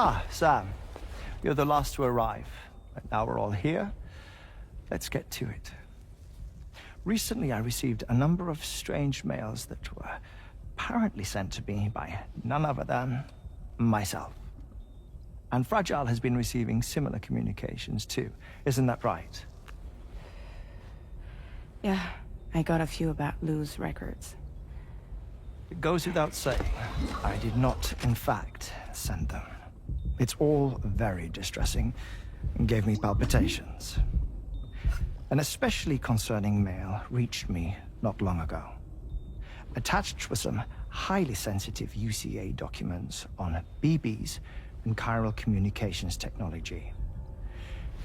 Ah, Sam. You're the last to arrive. And now we're all here. Let's get to it. Recently, I received a number of strange mails that were apparently sent to me by none other than myself. And Fragile has been receiving similar communications too. Isn't that right? Yeah, I got a few about Lou's records. It goes without saying, I did not, in fact, send them. It's all very distressing and gave me palpitations. An especially concerning mail reached me not long ago. Attached were some highly sensitive UCA documents on BBs and chiral communications technology,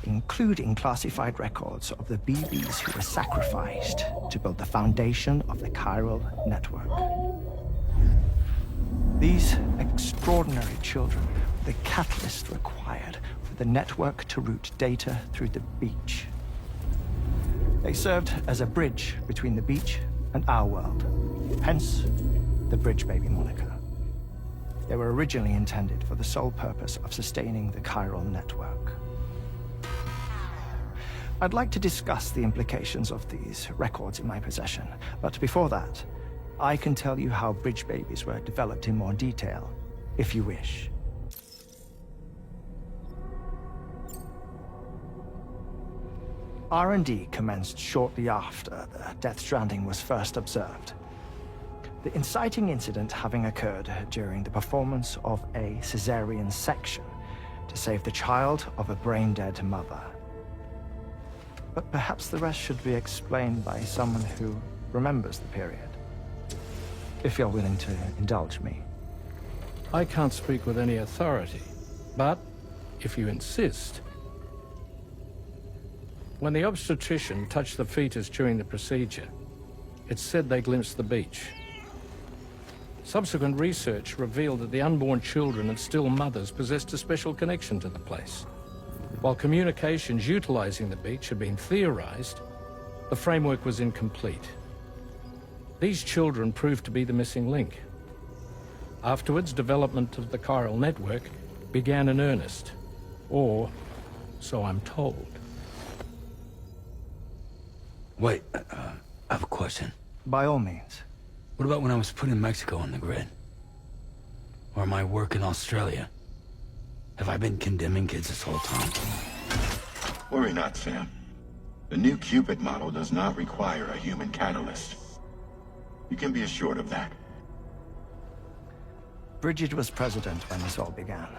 including classified records of the BBs who were sacrificed to build the foundation of the chiral network. These extraordinary children were the catalyst required for the network to route data through the beach. They served as a bridge between the beach and our world, hence the Bridge Baby moniker. They were originally intended for the sole purpose of sustaining the chiral network. I'd like to discuss the implications of these records in my possession, but before that, I can tell you how Bridge Babies were developed in more detail, if you wish. R&D commenced shortly after the Death Stranding was first observed. The inciting incident having occurred during the performance of a cesarean section to save the child of a brain-dead mother. But perhaps the rest should be explained by someone who remembers the period. If you're willing to indulge me. I can't speak with any authority, but if you insist. When the obstetrician touched the fetus during the procedure, it's said they glimpsed the beach. Subsequent research revealed that the unborn children and still mothers possessed a special connection to the place. While communications utilizing the beach had been theorized, the framework was incomplete. These children proved to be the missing link. Afterwards, development of the chiral network began in earnest, or so I'm told. Wait, I have a question. By all means. What about when I was putting Mexico on the grid? Or my work in Australia? Have I been condemning kids this whole time? Worry not, Sam. The new Cupid model does not require a human catalyst. You can be assured of that. Bridget was president when this all began,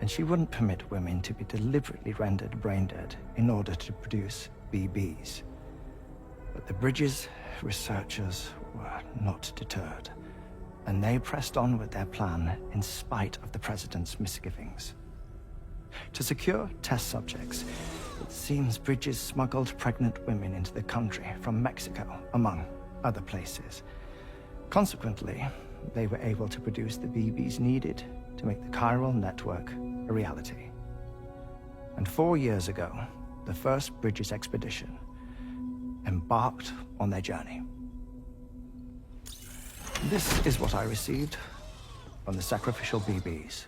and she wouldn't permit women to be deliberately rendered brain-dead in order to produce BBs. But the Bridges researchers were not deterred, and they pressed on with their plan in spite of the president's misgivings. To secure test subjects, it seems Bridges smuggled pregnant women into the country from Mexico, among other places. Consequently, they were able to produce the BBs needed to make the chiral network a reality. And 4 years ago, the first Bridges expedition embarked on their journey. This is what I received from the sacrificial BBs.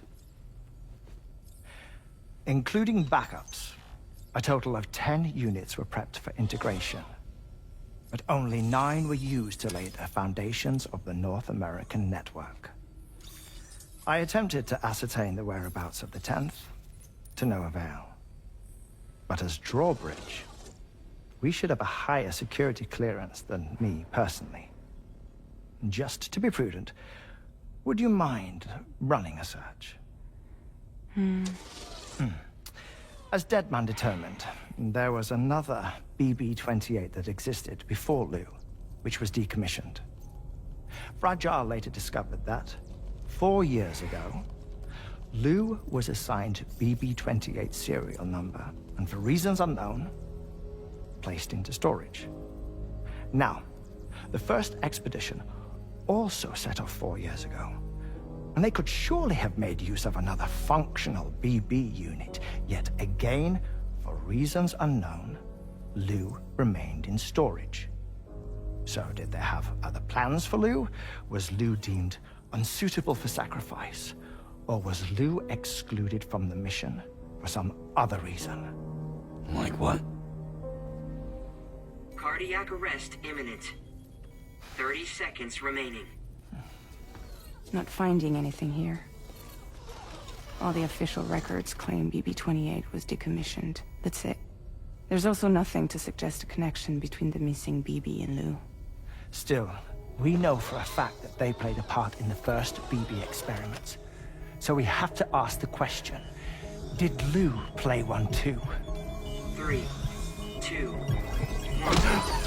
Including backups, a total of 10 units were prepped for integration, but only 9 were used to lay the foundations of the North American network. I attempted to ascertain the whereabouts of the 10th, to no avail. But as drawbridge, we should have a higher security clearance than me personally. Just to be prudent, would you mind running a search? As Deadman determined, there was another BB-28 that existed before Lou, which was decommissioned. Fragile later discovered that, 4 years ago, Lou was assigned BB-28 serial number, and for reasons unknown, placed into storage. Now, the first expedition also set off 4 years ago, and they could surely have made use of another functional BB unit, yet again, for reasons unknown, Lou remained in storage. So did they have other plans for Lou? Was Lou deemed unsuitable for sacrifice? Or was Lou excluded from the mission for some other reason? Like what? Cardiac arrest imminent. 30 seconds remaining. Not finding anything here. All the official records claim BB-28 was decommissioned. That's it. There's also nothing to suggest a connection between the missing BB and Lou. Still, we know for a fact that they played a part in the first BB experiments. So we have to ask the question, did Lou play one too? 3, 2, 1.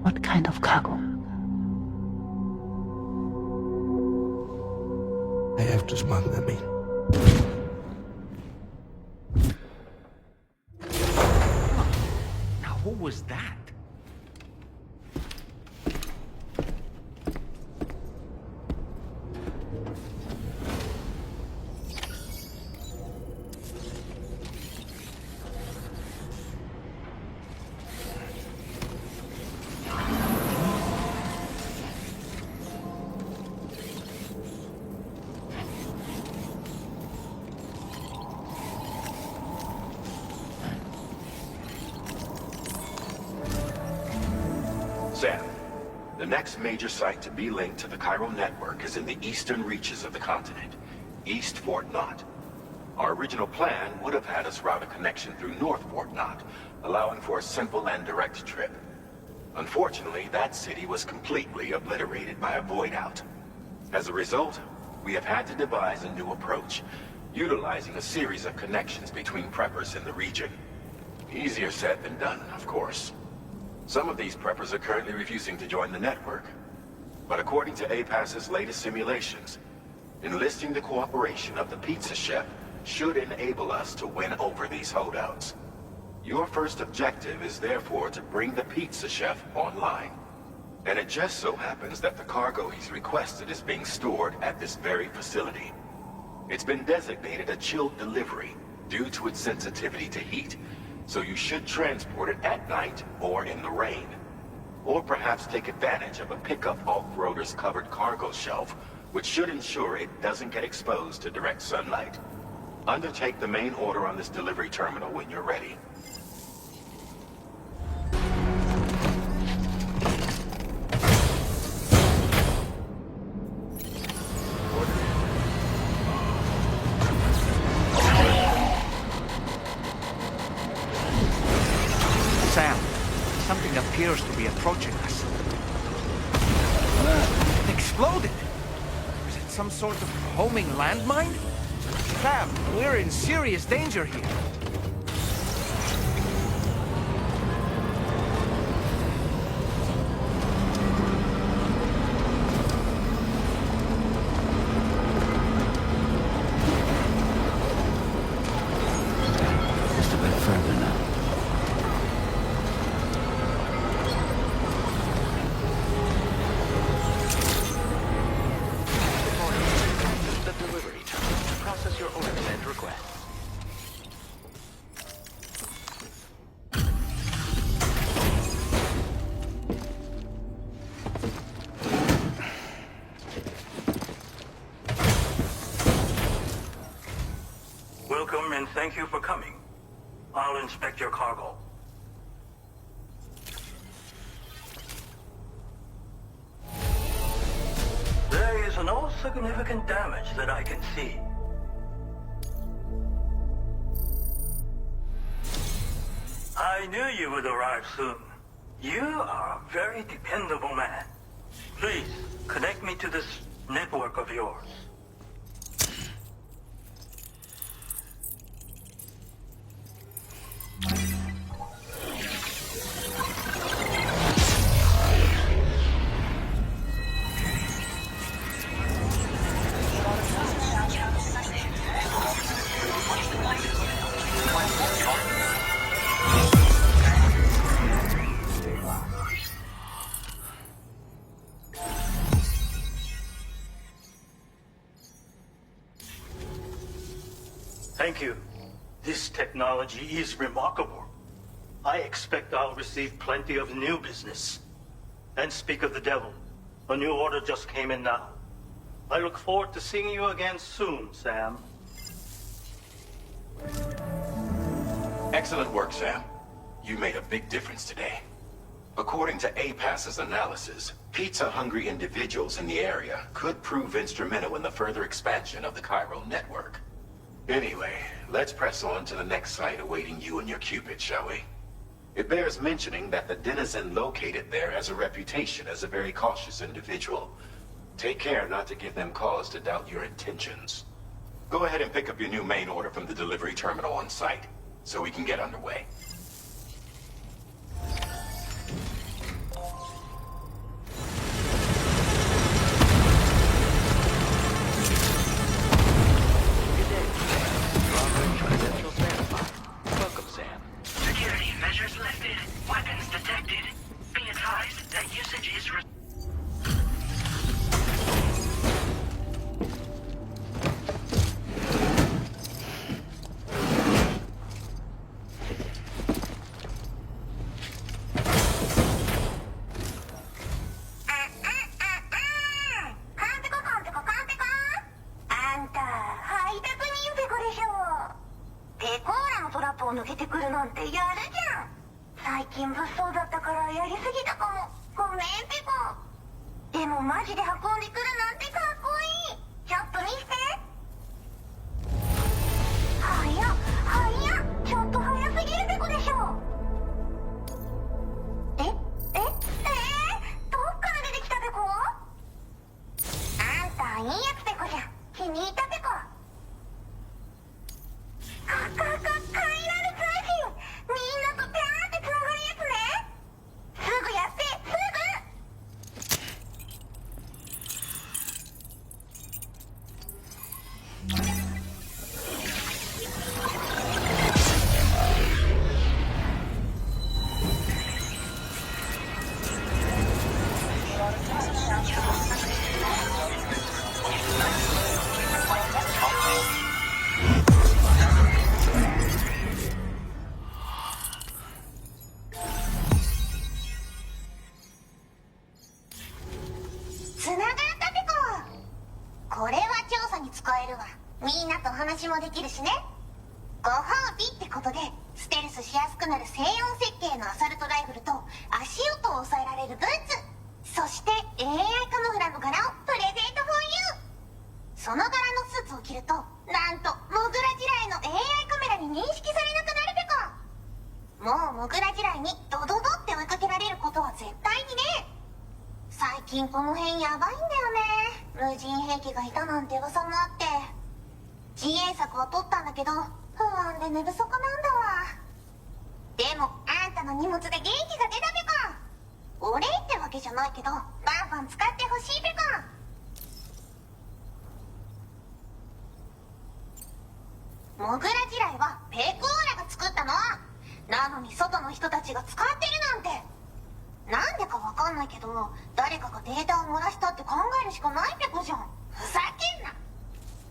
What kind of cargo? I have to smuggle them in. Now, what was that? Sam, the next major site to be linked to the chiral network is in the eastern reaches of the continent, East Fort Knot. Our original plan would have had us route a connection through North Fort Knot, allowing for a simple and direct trip. Unfortunately, that city was completely obliterated by a void-out. As a result, we have had to devise a new approach, utilizing a series of connections between preppers in the region. Easier said than done, of course. Some of these preppers are currently refusing to join the network. But according to APAS's latest simulations, enlisting the cooperation of the pizza chef should enable us to win over these holdouts. Your first objective is therefore to bring the pizza chef online. And it just so happens that the cargo he's requested is being stored at this very facility. It's been designated a chilled delivery due to its sensitivity to heat, so you should transport it at night or in the rain. Or perhaps take advantage of a pickup off-roader's covered cargo shelf, which should ensure it doesn't get exposed to direct sunlight. Undertake the main order on this delivery terminal when you're ready. Sam, something appears to be approaching us. It exploded! Is it some sort of homing landmine? Sam, we're in serious danger here. Just a bit further now. The delivery terminal to process your orders and requests. Welcome and thank you for coming. I'll inspect your cargo. There is no significant damage that I can see. I knew you would arrive soon. You are a very dependable man. Please, connect me to this network of yours. Thank you. This technology is remarkable. I expect I'll receive plenty of new business. And speak of the devil, a new order just came in now. I look forward to seeing you again soon, Sam. Excellent work, Sam. You made a big difference today. According to APAS's analysis, pizza-hungry individuals in the area could prove instrumental in the further expansion of the Cairo network. Anyway, let's press on to the next site awaiting you and your Cupid, shall we? It bears mentioning that the denizen located there has a reputation as a very cautious individual. Take care not to give them cause to doubt your intentions. Go ahead and pick up your new main order from the delivery terminal on site, so we can get underway. Welcome, Sam. Security measures lifted. Weapons detected. Be advised that usage is にドドドって追いかけられることは絶対にね。最近この辺やばいんだよね。無人兵器がいたなんて噂もあって。自衛策は取ったんだけど不安で寝不足なんだわ。でもあんたの荷物で元気が出たべか。お礼ってわけじゃないけどバンバン使ってほしいべか。モグラ地雷はペコーラが作ったの。なのに外の人たちが使ってるなんて。なんでかわかんないけど誰かがデータを漏らしたって考えるしかないペコじゃん。ふざけんな。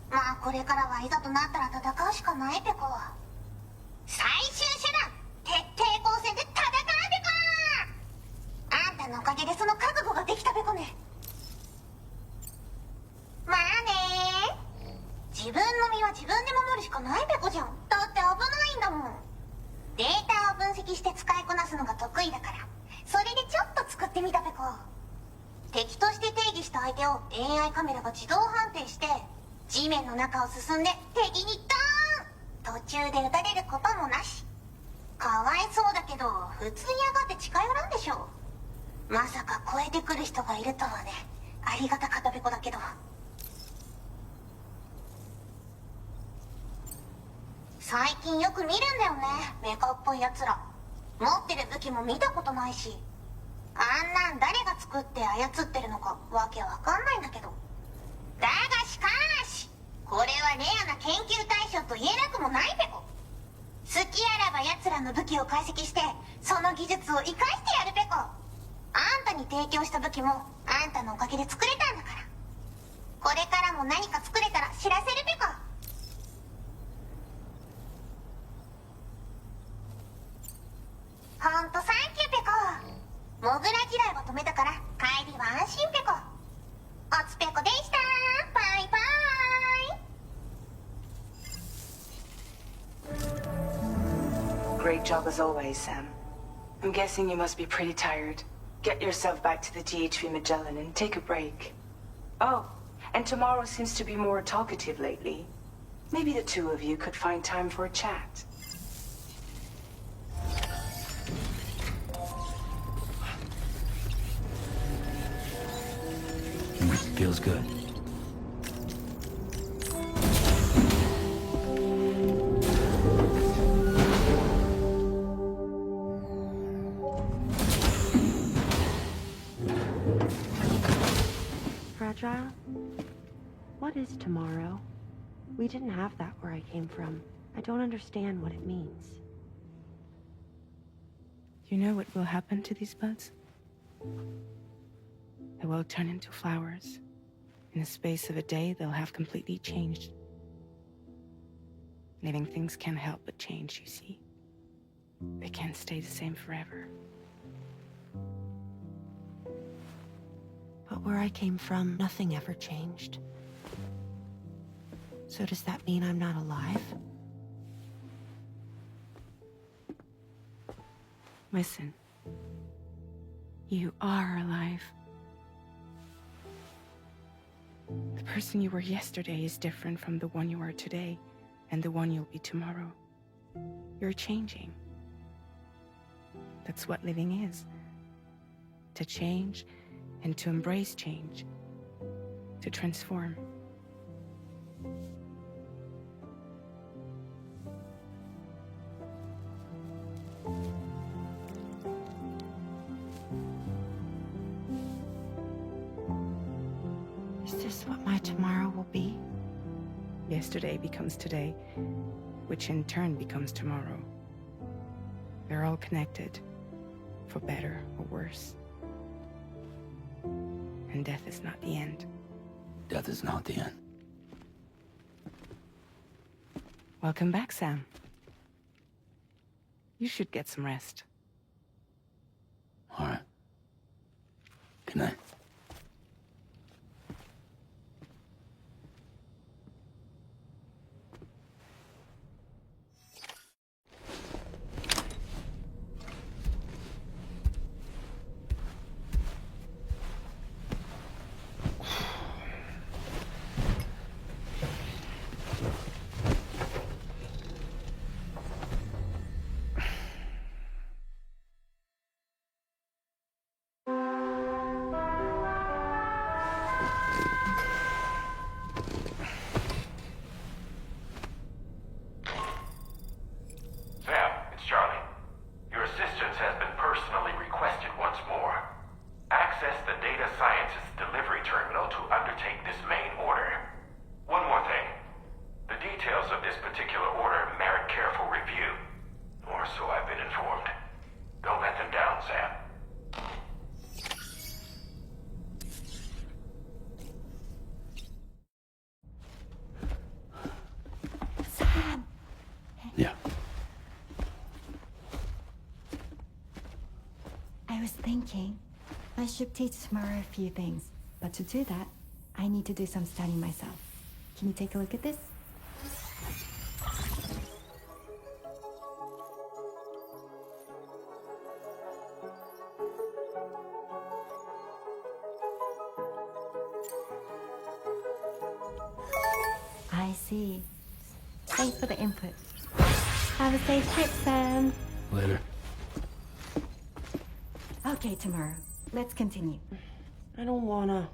まあこれからはいざとなったら戦うしかないペコ。最終手段徹底抗戦で戦うペコ。あんたのおかげでその覚悟ができたペコね。まあね。自分の身は自分で守るしかないペコじゃん。だって危ないんだもん。データを分析して使いこなすのが得意だからそれでちょっと作ってみたペコ。敵として定義した相手を AI カメラが自動判定して地面の中を進んで敵にドーン。途中で撃たれることもなし。かわいそうだけど普通に上がって近寄らんでしょ。まさか超えてくる人がいるとはね。ありがたかったペコだけど。最近よく見るんだよねメカっぽいやつら。持ってる武器も見たことないし。あんなん誰が作って操ってるのかわけわかんないんだけど。だがしかしこれはレアな研究対象と言えなくもないペコ。好きあらば奴らの武器を解析してその技術を生かしてやるペコ。あんたに提供した武器もあんたのおかげで作れたんだから。これからも何か作れたら知らせるペコ。ほんとサンキューペコ。モグラ地雷を止めたから帰りは安心ペコ。おつペコでした。バイバイ。 Great job as always, Sam. I'm guessing you must be pretty tired. Get yourself back to the GHV Magellan and take a break. Oh, and tomorrow seems to be more talkative lately. Maybe the two of you could find time for a chat. Feels good. Fragile? What is tomorrow? We didn't have that where I came from. I don't understand what it means. You know what will happen to these buds? They will turn into flowers. In the space of a day, they'll have completely changed. Living things can't help but change, you see. They can't stay the same forever. But where I came from, nothing ever changed. So does that mean I'm not alive? Listen. You are alive. The person you were yesterday is different from the one you are today, and the one you'll be tomorrow. You're changing. That's what living is. To change, and to embrace change. To transform. Is this what my tomorrow will be? Yesterday becomes today, which in turn becomes tomorrow. They're all connected, for better or worse. And death is not the end. Death is not the end. Welcome back, Sam. You should get some rest. All right. Good night. was thinking I should teach Tamara a few things, but to do that, I need to do some studying myself. Can you take a look at this? I see. Thanks for the input. Have a safe trip, Sam. Later. Okay, Tamara. Let's continue. I don't wanna.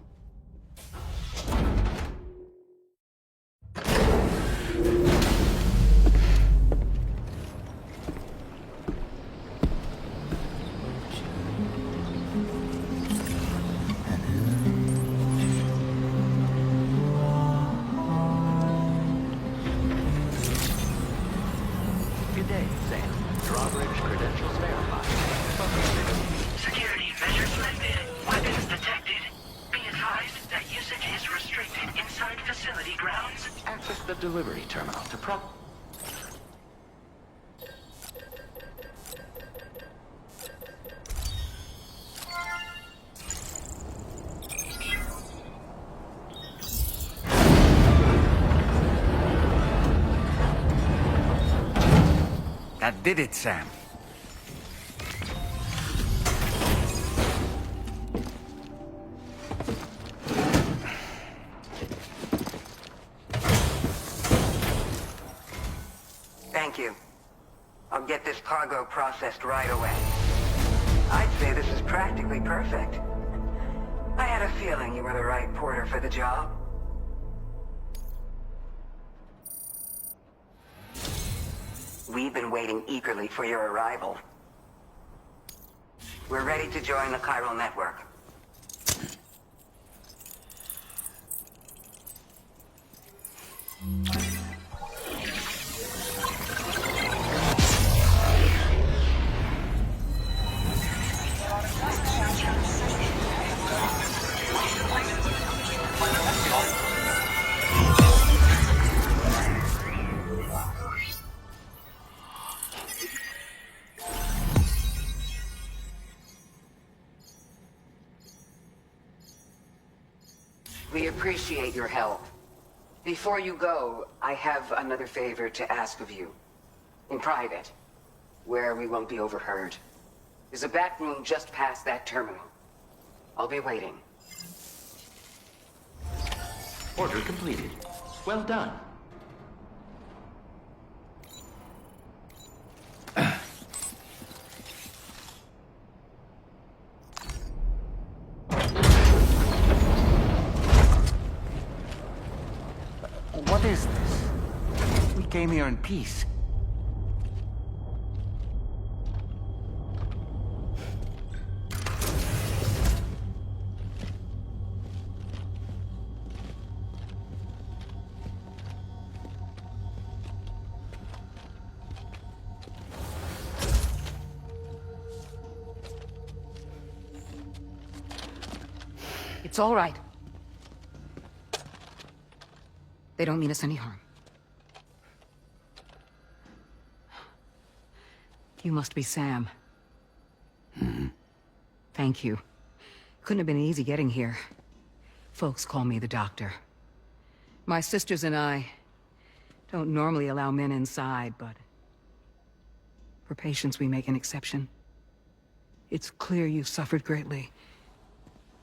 Good day, Sam. Drawbridge credentials verified. Security measures lifted. Weapons detected. Be advised that usage is restricted inside facility grounds. Access the delivery terminal to That did it, Sam. Thank you. I'll get this cargo processed right away. I'd say this is practically perfect. I had a feeling you were the right porter for the job. We've been waiting eagerly for your arrival. We're ready to join the chiral network. We appreciate your help. Before you go, I have another favor to ask of you. In private, where we won't be overheard. There's a back room just past that terminal. I'll be waiting. Order completed. Well done. What is this? We came here in peace. It's all right. They don't mean us any harm. You must be Sam. Thank you. Couldn't have been easy getting here. Folks call me the doctor. My sisters and I don't normally allow men inside, but for patients we make an exception. It's clear you've suffered greatly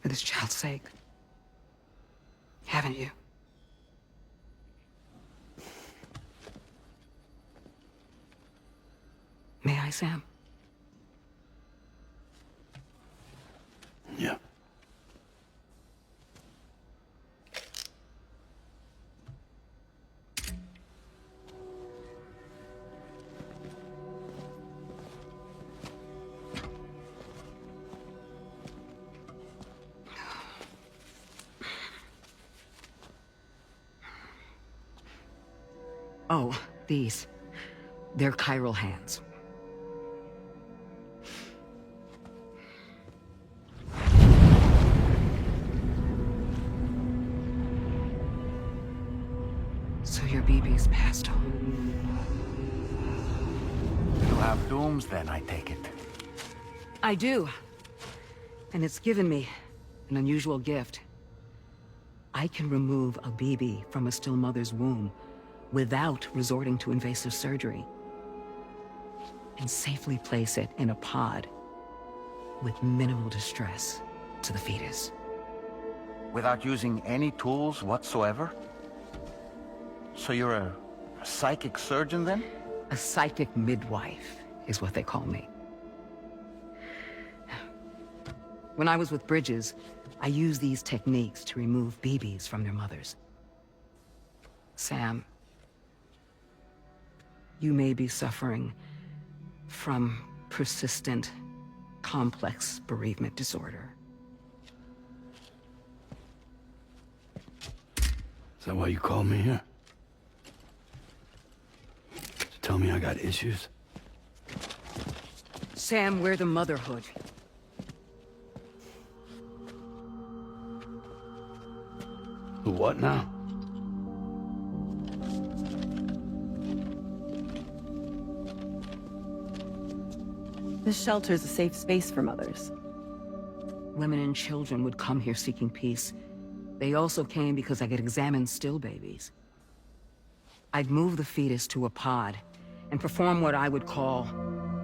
for this child's sake. Haven't you? May I, Sam? Yeah. Oh, these. They're chiral hands. So your BB's passed on. You have dooms then, I take it. I do. And it's given me an unusual gift. I can remove a BB from a still mother's womb without resorting to invasive surgery, and safely place it in a pod with minimal distress to the fetus. Without using any tools whatsoever? So you're a psychic surgeon then? A psychic midwife is what they call me. When I was with Bridges, I used these techniques to remove BBs from their mothers. Sam, you may be suffering from persistent, complex bereavement disorder. Is that why you called me here? To tell me I got issues? Sam, we're the motherhood. The what now? This shelter's a safe space for mothers. Women and children would come here seeking peace. They also came because I could examine still babies. I'd move the fetus to a pod and perform what I would call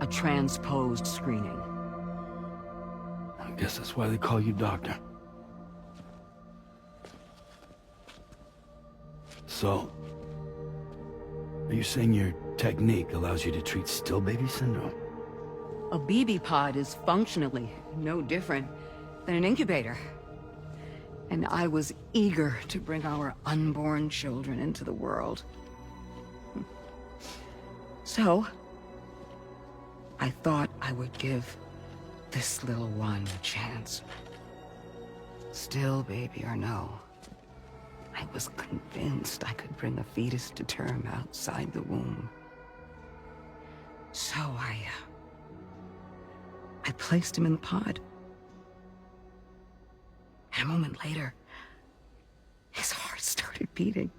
a transposed screening. I guess that's why they call you doctor. So, are you saying your technique allows you to treat still baby syndrome? A BB pod is functionally no different than an incubator. And I was eager to bring our unborn children into the world. So, I thought I would give this little one a chance. Still baby or no, I was convinced I could bring a fetus to term outside the womb. So I placed him in the pod. And a moment later, his heart started beating.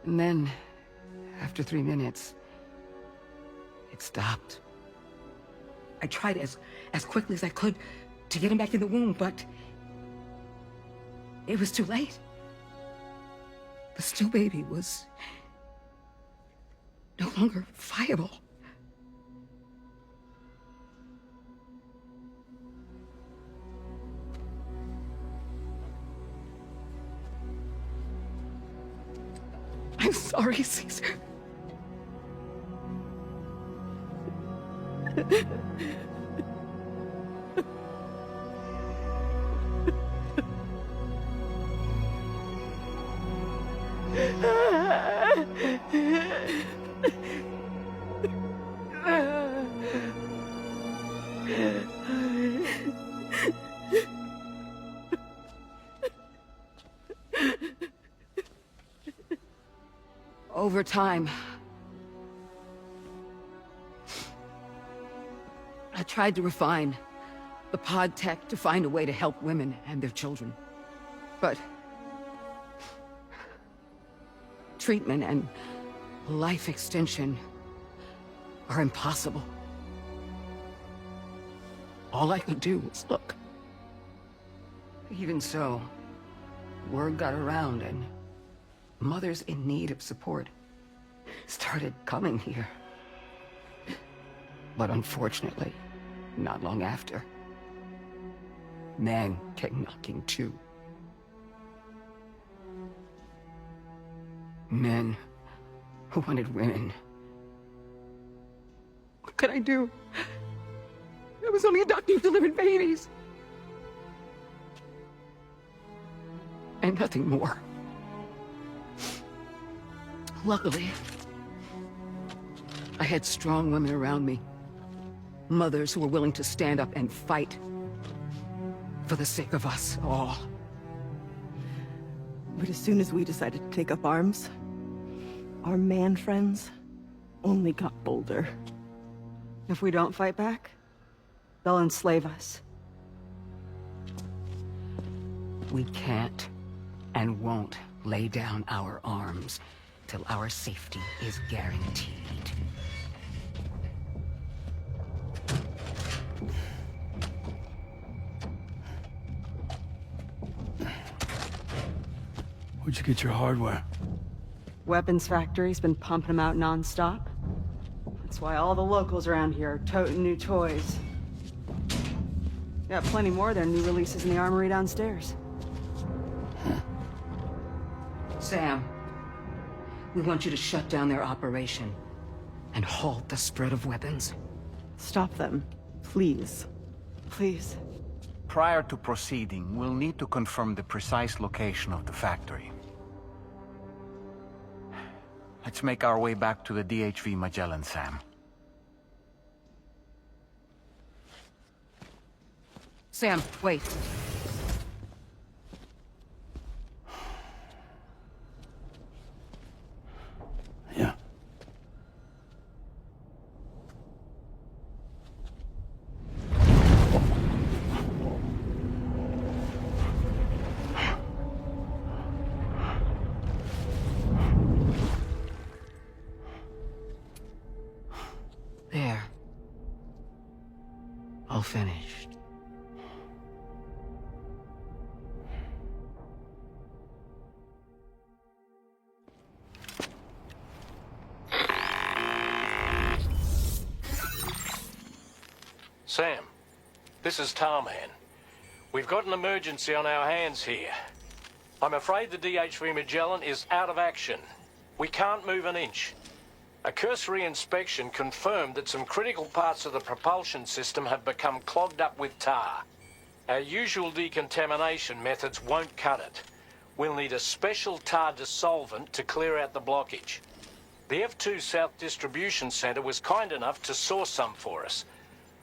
And then, after 3 minutes, it stopped. I tried as quickly as I could to get him back in the womb, but it was too late. The still baby was no longer viable. I'm sorry, Caesar. Over time, I tried to refine the pod tech to find a way to help women and their children. But treatment and life extension are impossible. All I could do was look. Even so, word got around and mothers in need of support started coming here. But unfortunately, not long after, men came knocking too. Men who wanted women. What could I do? I was only a doctor who delivered babies. And nothing more. Luckily, I had strong women around me. Mothers who were willing to stand up and fight for the sake of us all. But as soon as we decided to take up arms, our man friends only got bolder. If we don't fight back, they'll enslave us. We can't and won't lay down our arms till our safety is guaranteed. Where'd you get your hardware? Weapons factory's been pumping them out non-stop. That's why all the locals around here are toting new toys. Got plenty more of their new releases in the armory downstairs. Sam, we want you to shut down their operation and halt the spread of weapons. Stop them, please. Please. Prior to proceeding, we'll need to confirm the precise location of the factory. Let's make our way back to the DHV Magellan, Sam. Sam, wait. Yeah. There. All finished. Sam, this is Tarman. We've got an emergency on our hands here. I'm afraid the DHV Magellan is out of action. We can't move an inch. A cursory inspection confirmed that some critical parts of the propulsion system have become clogged up with tar. Our usual decontamination methods won't cut it. We'll need a special tar dissolvent to clear out the blockage. The F2 South Distribution Centre was kind enough to source some for us.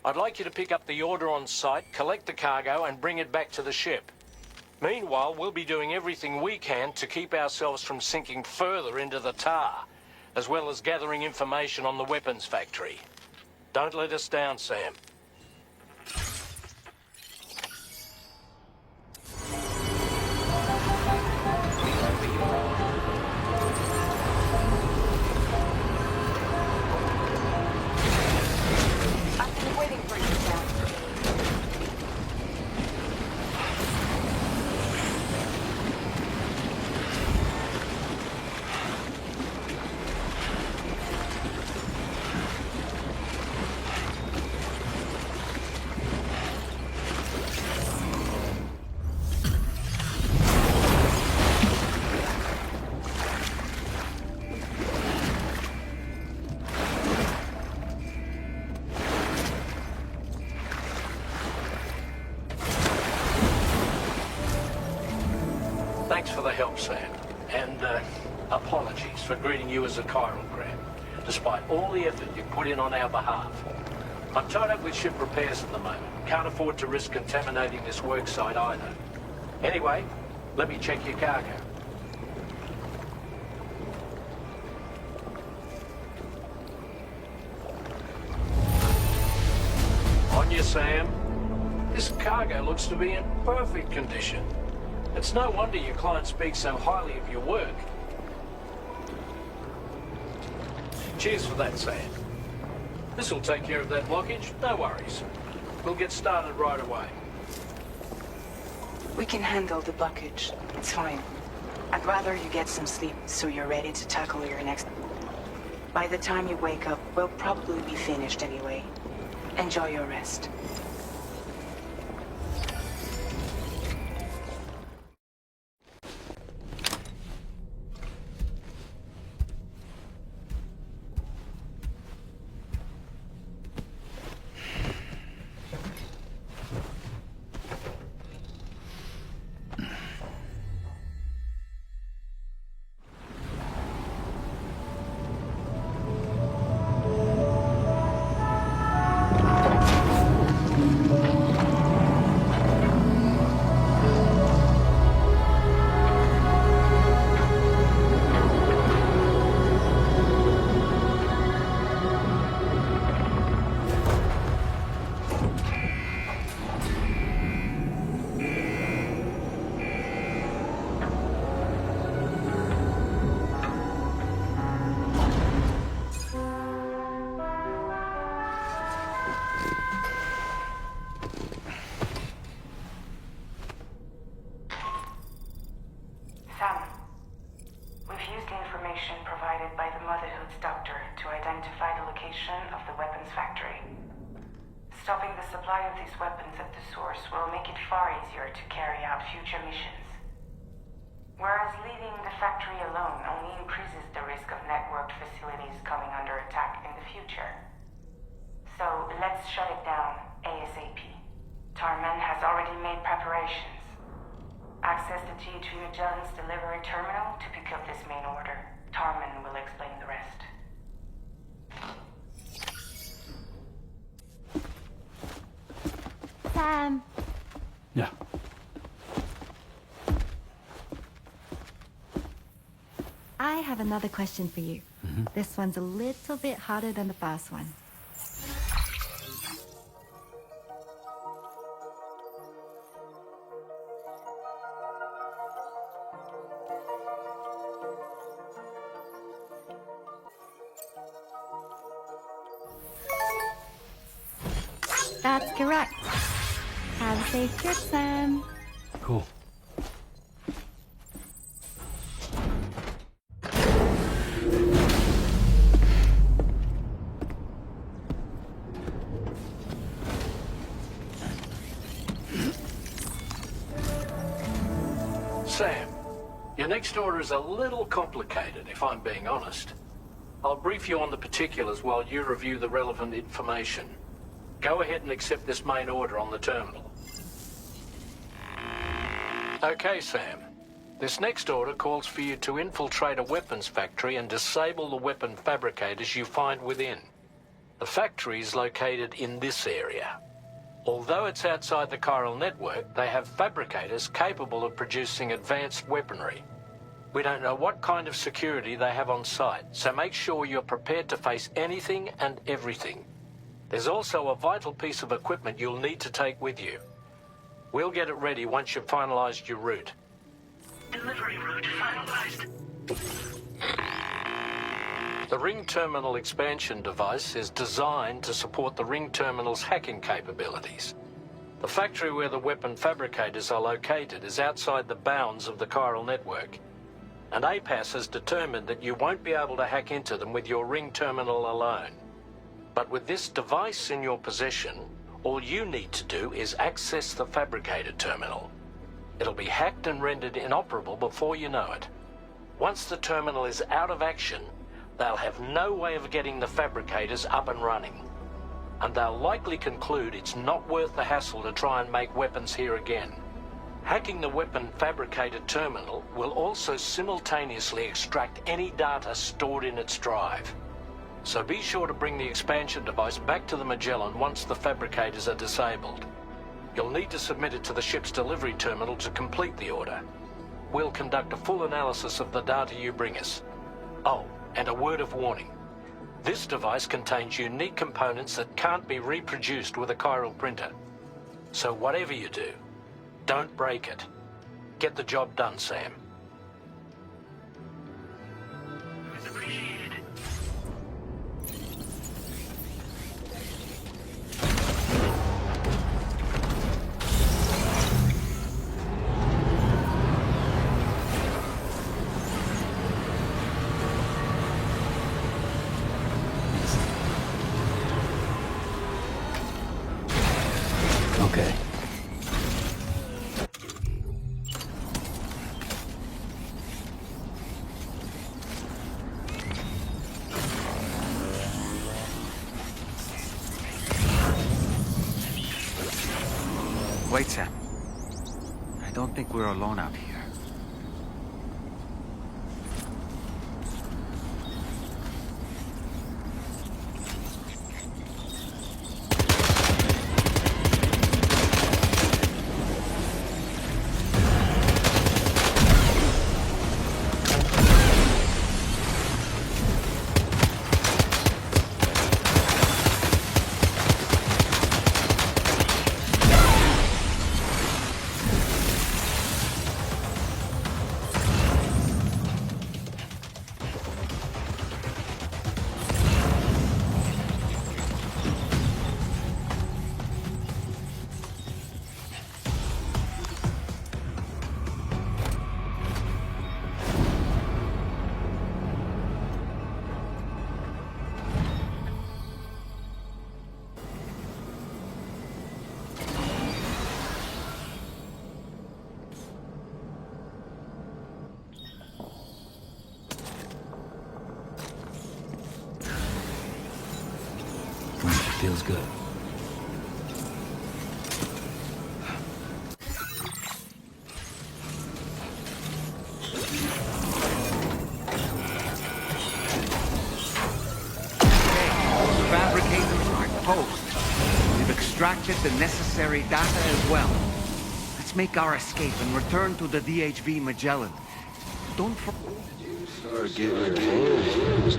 I'd like you to pick up the order on site, collect the cargo and bring it back to the ship. Meanwhile, we'll be doing everything we can to keep ourselves from sinking further into the tar, as well as gathering information on the weapons factory. Don't let us down, Sam. I've been waiting for you, Sam. Thanks for the help, Sam. And apologies for greeting you as a chirogram, despite all the effort you put in on our behalf. I'm tied up with ship repairs at the moment. Can't afford to risk contaminating this work site either. Anyway, let me check your cargo. On you, Sam. This cargo looks to be in perfect condition. It's no wonder your client speaks so highly of your work. Cheers for that, Sam. This'll take care of that blockage, no worries. We'll get started right away. We can handle the blockage. It's fine. I'd rather you get some sleep so you're ready to tackle your next... By the time you wake up, we'll probably be finished anyway. Enjoy your rest. Stopping the supply of these weapons at the source will make it far easier to carry out future missions. Whereas leaving the factory alone only increases the risk of networked facilities coming under attack in the future. So let's shut it down ASAP. Tarman has already made preparations. Access the T3 Magellan's delivery terminal to pick up this main order. Tarman will explain the rest. Sam. Yeah. I have another question for you. This one's a little bit harder than the first one. That's correct. Have a safe trip, Sam. Cool. Sam, your next order is a little complicated, if I'm being honest. I'll brief you on the particulars while you review the relevant information. Go ahead and accept this main order on the terminal. Okay, Sam. This next order calls for you to infiltrate a weapons factory and disable the weapon fabricators you find within. The factory is located in this area. Although it's outside the chiral network, they have fabricators capable of producing advanced weaponry. We don't know what kind of security they have on site, so make sure you're prepared to face anything and everything. There's also a vital piece of equipment you'll need to take with you. We'll get it ready once you've finalized your route. Delivery route finalized. The Ring Terminal expansion device is designed to support the Ring Terminal's hacking capabilities. The factory where the weapon fabricators are located is outside the bounds of the chiral network, and APAS has determined that you won't be able to hack into them with your Ring Terminal alone. But with this device in your possession, all you need to do is access the fabricator terminal. It'll be hacked and rendered inoperable before you know it. Once the terminal is out of action, they'll have no way of getting the fabricators up and running. And they'll likely conclude it's not worth the hassle to try and make weapons here again. Hacking the weapon fabricator terminal will also simultaneously extract any data stored in its drive. So be sure to bring the expansion device back to the Magellan once the fabricators are disabled. You'll need to submit it to the ship's delivery terminal to complete the order. We'll conduct a full analysis of the data you bring us. Oh, and a word of warning. This device contains unique components that can't be reproduced with a chiral printer. So whatever you do, don't break it. Get the job done, Sam. Okay. Wait, Sam. I don't think we're alone out here. feels good. Fabricators are exposed. We've extracted the necessary data as well. Let's make our escape and return to the DHV Magellan. Don't start getting your hands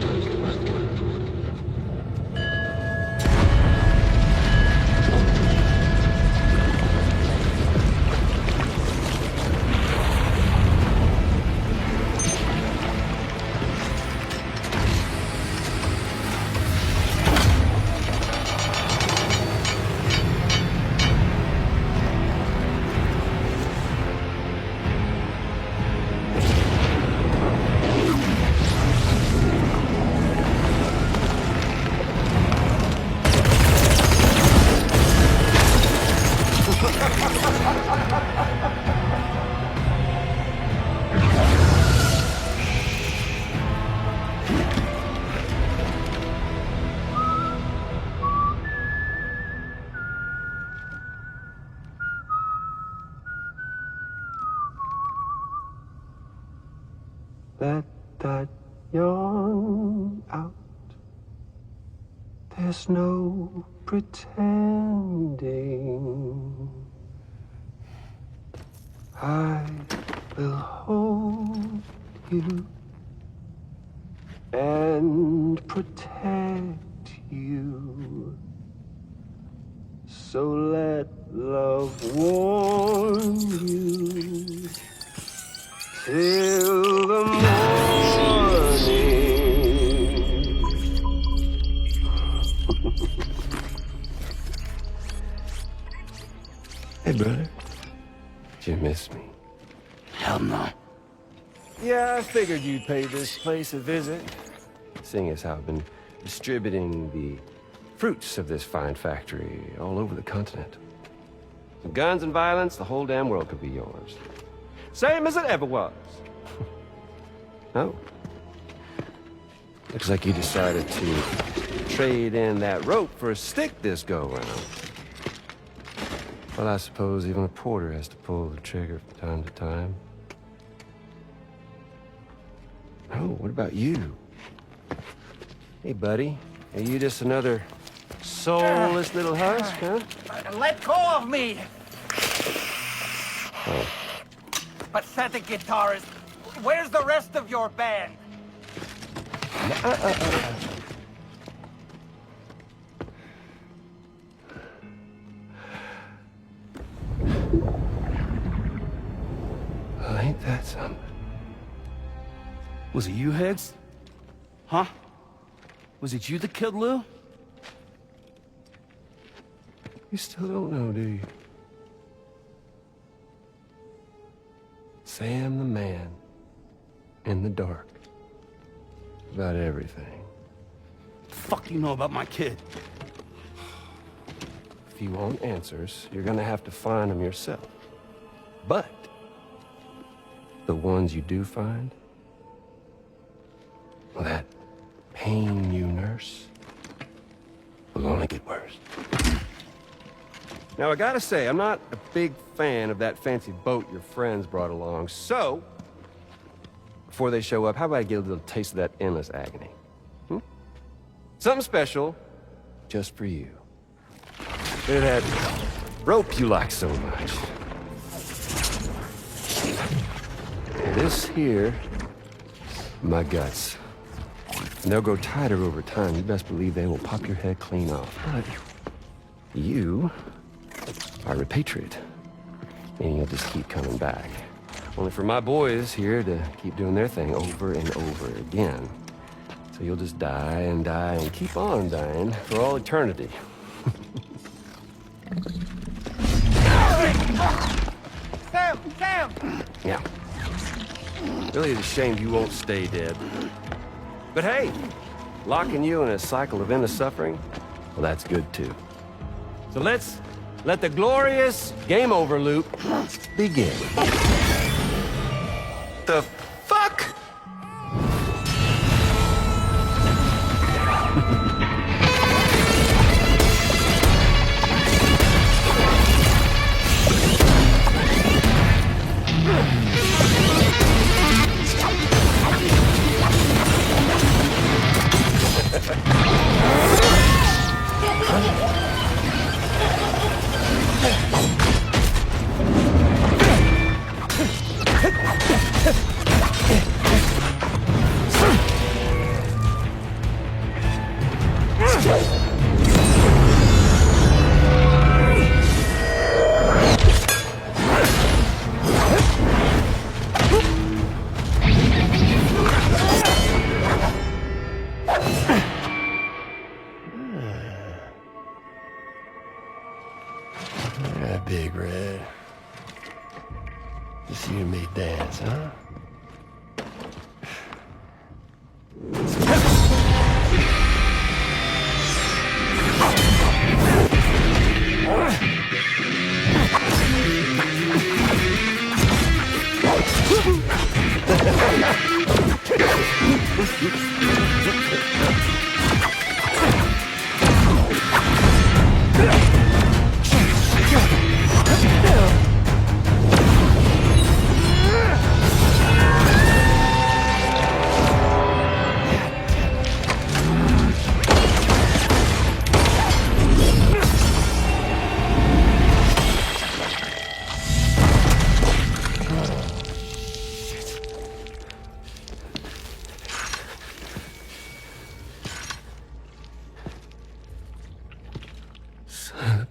Let that yawn out. There's no pretending. I will hold you and protect you. So let love warm you till the morning. Hey, brother. Did you miss me? Hell no. Yeah, I figured you'd pay this place a visit, seeing as how I've been distributing the fruits of this fine factory all over the continent. With guns and violence, the whole damn world could be yours. Same as it ever was. Oh. Looks like you decided to trade in that rope for a stick this go-around. Well, I suppose even a porter has to pull the trigger from time to time. Oh, what about you? Hey, buddy. Are you just another soulless little husk, huh? Let go of me! Oh. Pathetic guitarist. Where's the rest of your band? Well, ain't that something? Was it you, Higgs? Huh? Was it you that killed Lou? You still don't know, do you? Sam the man. In the dark. About everything. The fuck you know about my kid? If you want answers, you're gonna have to find them yourself. But the ones you do find, well, that pain you nurse will only get worse. Now, I gotta say, I'm not a big fan of that fancy boat your friends brought along, so before they show up, how about I get a little taste of that endless agony? Something special just for you. Bit of that rope you like so much. This here, my guts. And they'll grow tighter over time. You best believe they will pop your head clean off. But you are repatriate, meaning you'll just keep coming back. Only for my boys here to keep doing their thing over and over again. So you'll just die and die and keep on dying for all eternity. Sam! Yeah. Really is a shame you won't stay dead. But hey, locking you in a cycle of endless suffering, well, that's good too. So let's let the glorious game over loop begin. The fuck? Yeah, Big Red. Just you and me dance, huh?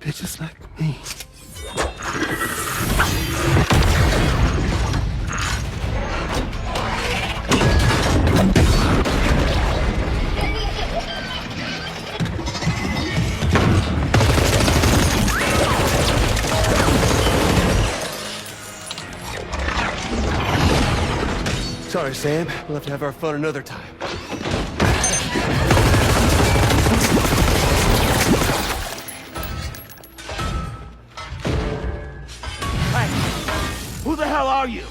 Bitches like me. Sorry, Sam. We'll have to have our fun another time. Who the hell are you?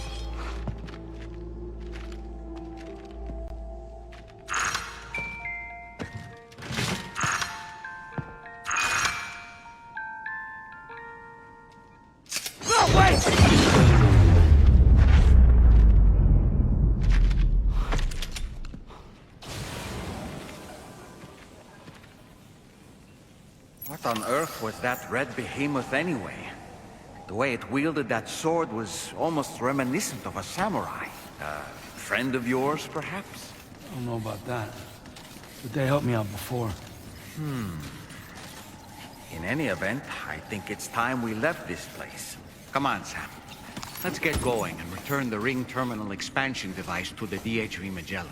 No, wait! What on earth was that red behemoth anyway? The way it wielded that sword was almost reminiscent of a samurai. A friend of yours, perhaps? I don't know about that, but they helped me out before. In any event, I think it's time we left this place. Come on, Sam. Let's get going and return the ring terminal expansion device to the DHV Magellan.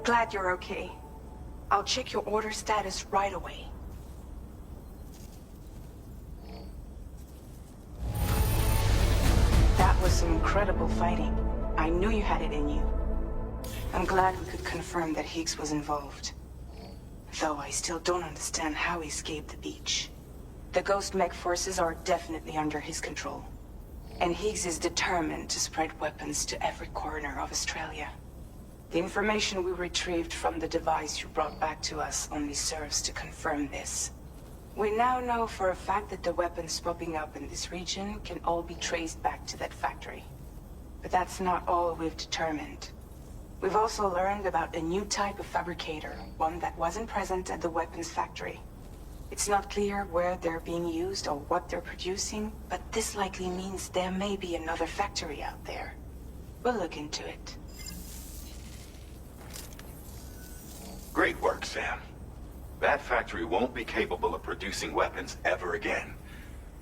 Glad you're okay. I'll check your order status right away. That was some incredible fighting. I knew you had it in you. I'm glad we could confirm that Higgs was involved. Though I still don't understand how he escaped the beach. The Ghost Mech forces are definitely under his control. And Higgs is determined to spread weapons to every corner of Australia. The information we retrieved from the device you brought back to us only serves to confirm this. We now know for a fact that the weapons popping up in this region can all be traced back to that factory. But that's not all we've determined. We've also learned about a new type of fabricator, one that wasn't present at the weapons factory. It's not clear where they're being used or what they're producing, but this likely means there may be another factory out there. We'll look into it. Great work, Sam. That factory won't be capable of producing weapons ever again.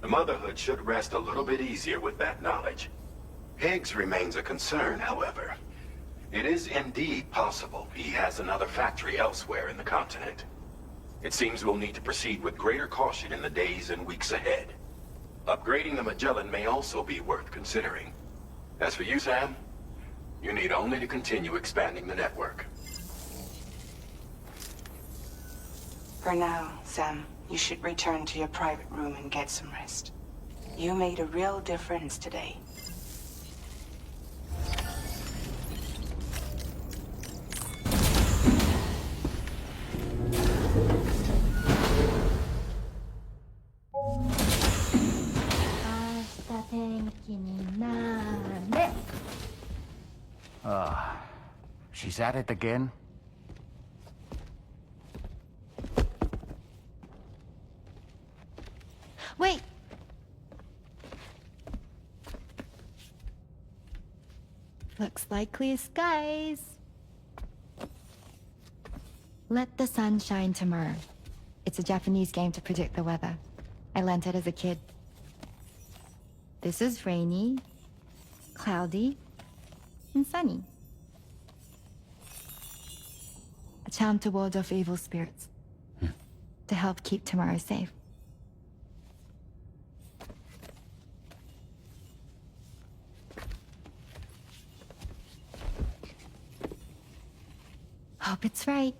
The Motherhood should rest a little bit easier with that knowledge. Higgs remains a concern, however. It is indeed possible he has another factory elsewhere in the continent. It seems we'll need to proceed with greater caution in the days and weeks ahead. Upgrading the Magellan may also be worth considering. As for you, Sam, you need only to continue expanding the network. For now, Sam, you should return to your private room and get some rest. You made a real difference today. She's at it again? Wait! Looks like clear skies. Let the sun shine tomorrow. It's a Japanese game to predict the weather. I learned it as a kid. This is rainy, cloudy, and sunny. A charm to ward off evil spirits. To help keep tomorrow safe. Hope it's right.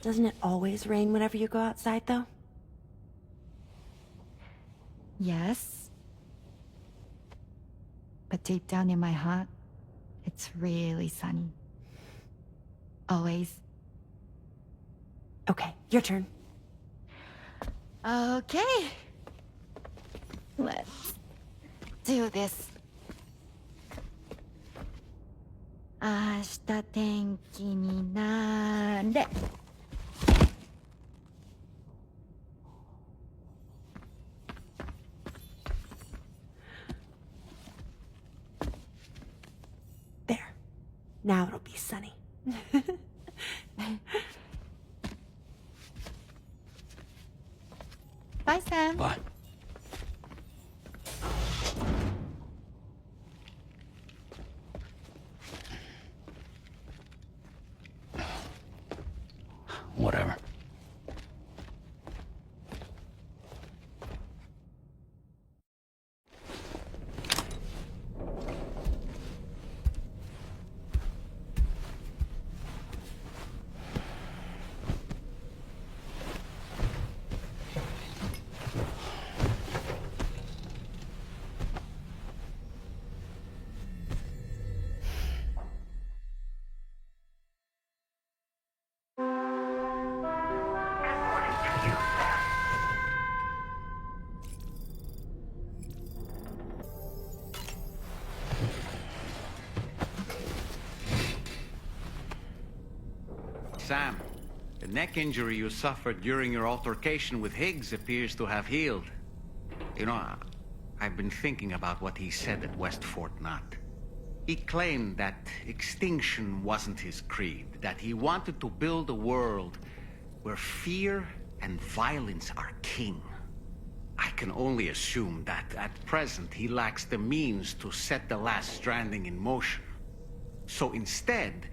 Doesn't it always rain whenever you go outside, though? Yes. But deep down in my heart, it's really sunny. Always. Okay, your turn. Okay. Let's do this. 明日天気になれ。There. Now it'll be sunny. Bye, Sam. Bye. Whatever. Sam, the neck injury you suffered during your altercation with Higgs appears to have healed. You know, I've been thinking about what he said at West Fort Knot. He claimed that extinction wasn't his creed, that he wanted to build a world where fear and violence are king. I can only assume that at present he lacks the means to set the last Stranding in motion. So instead,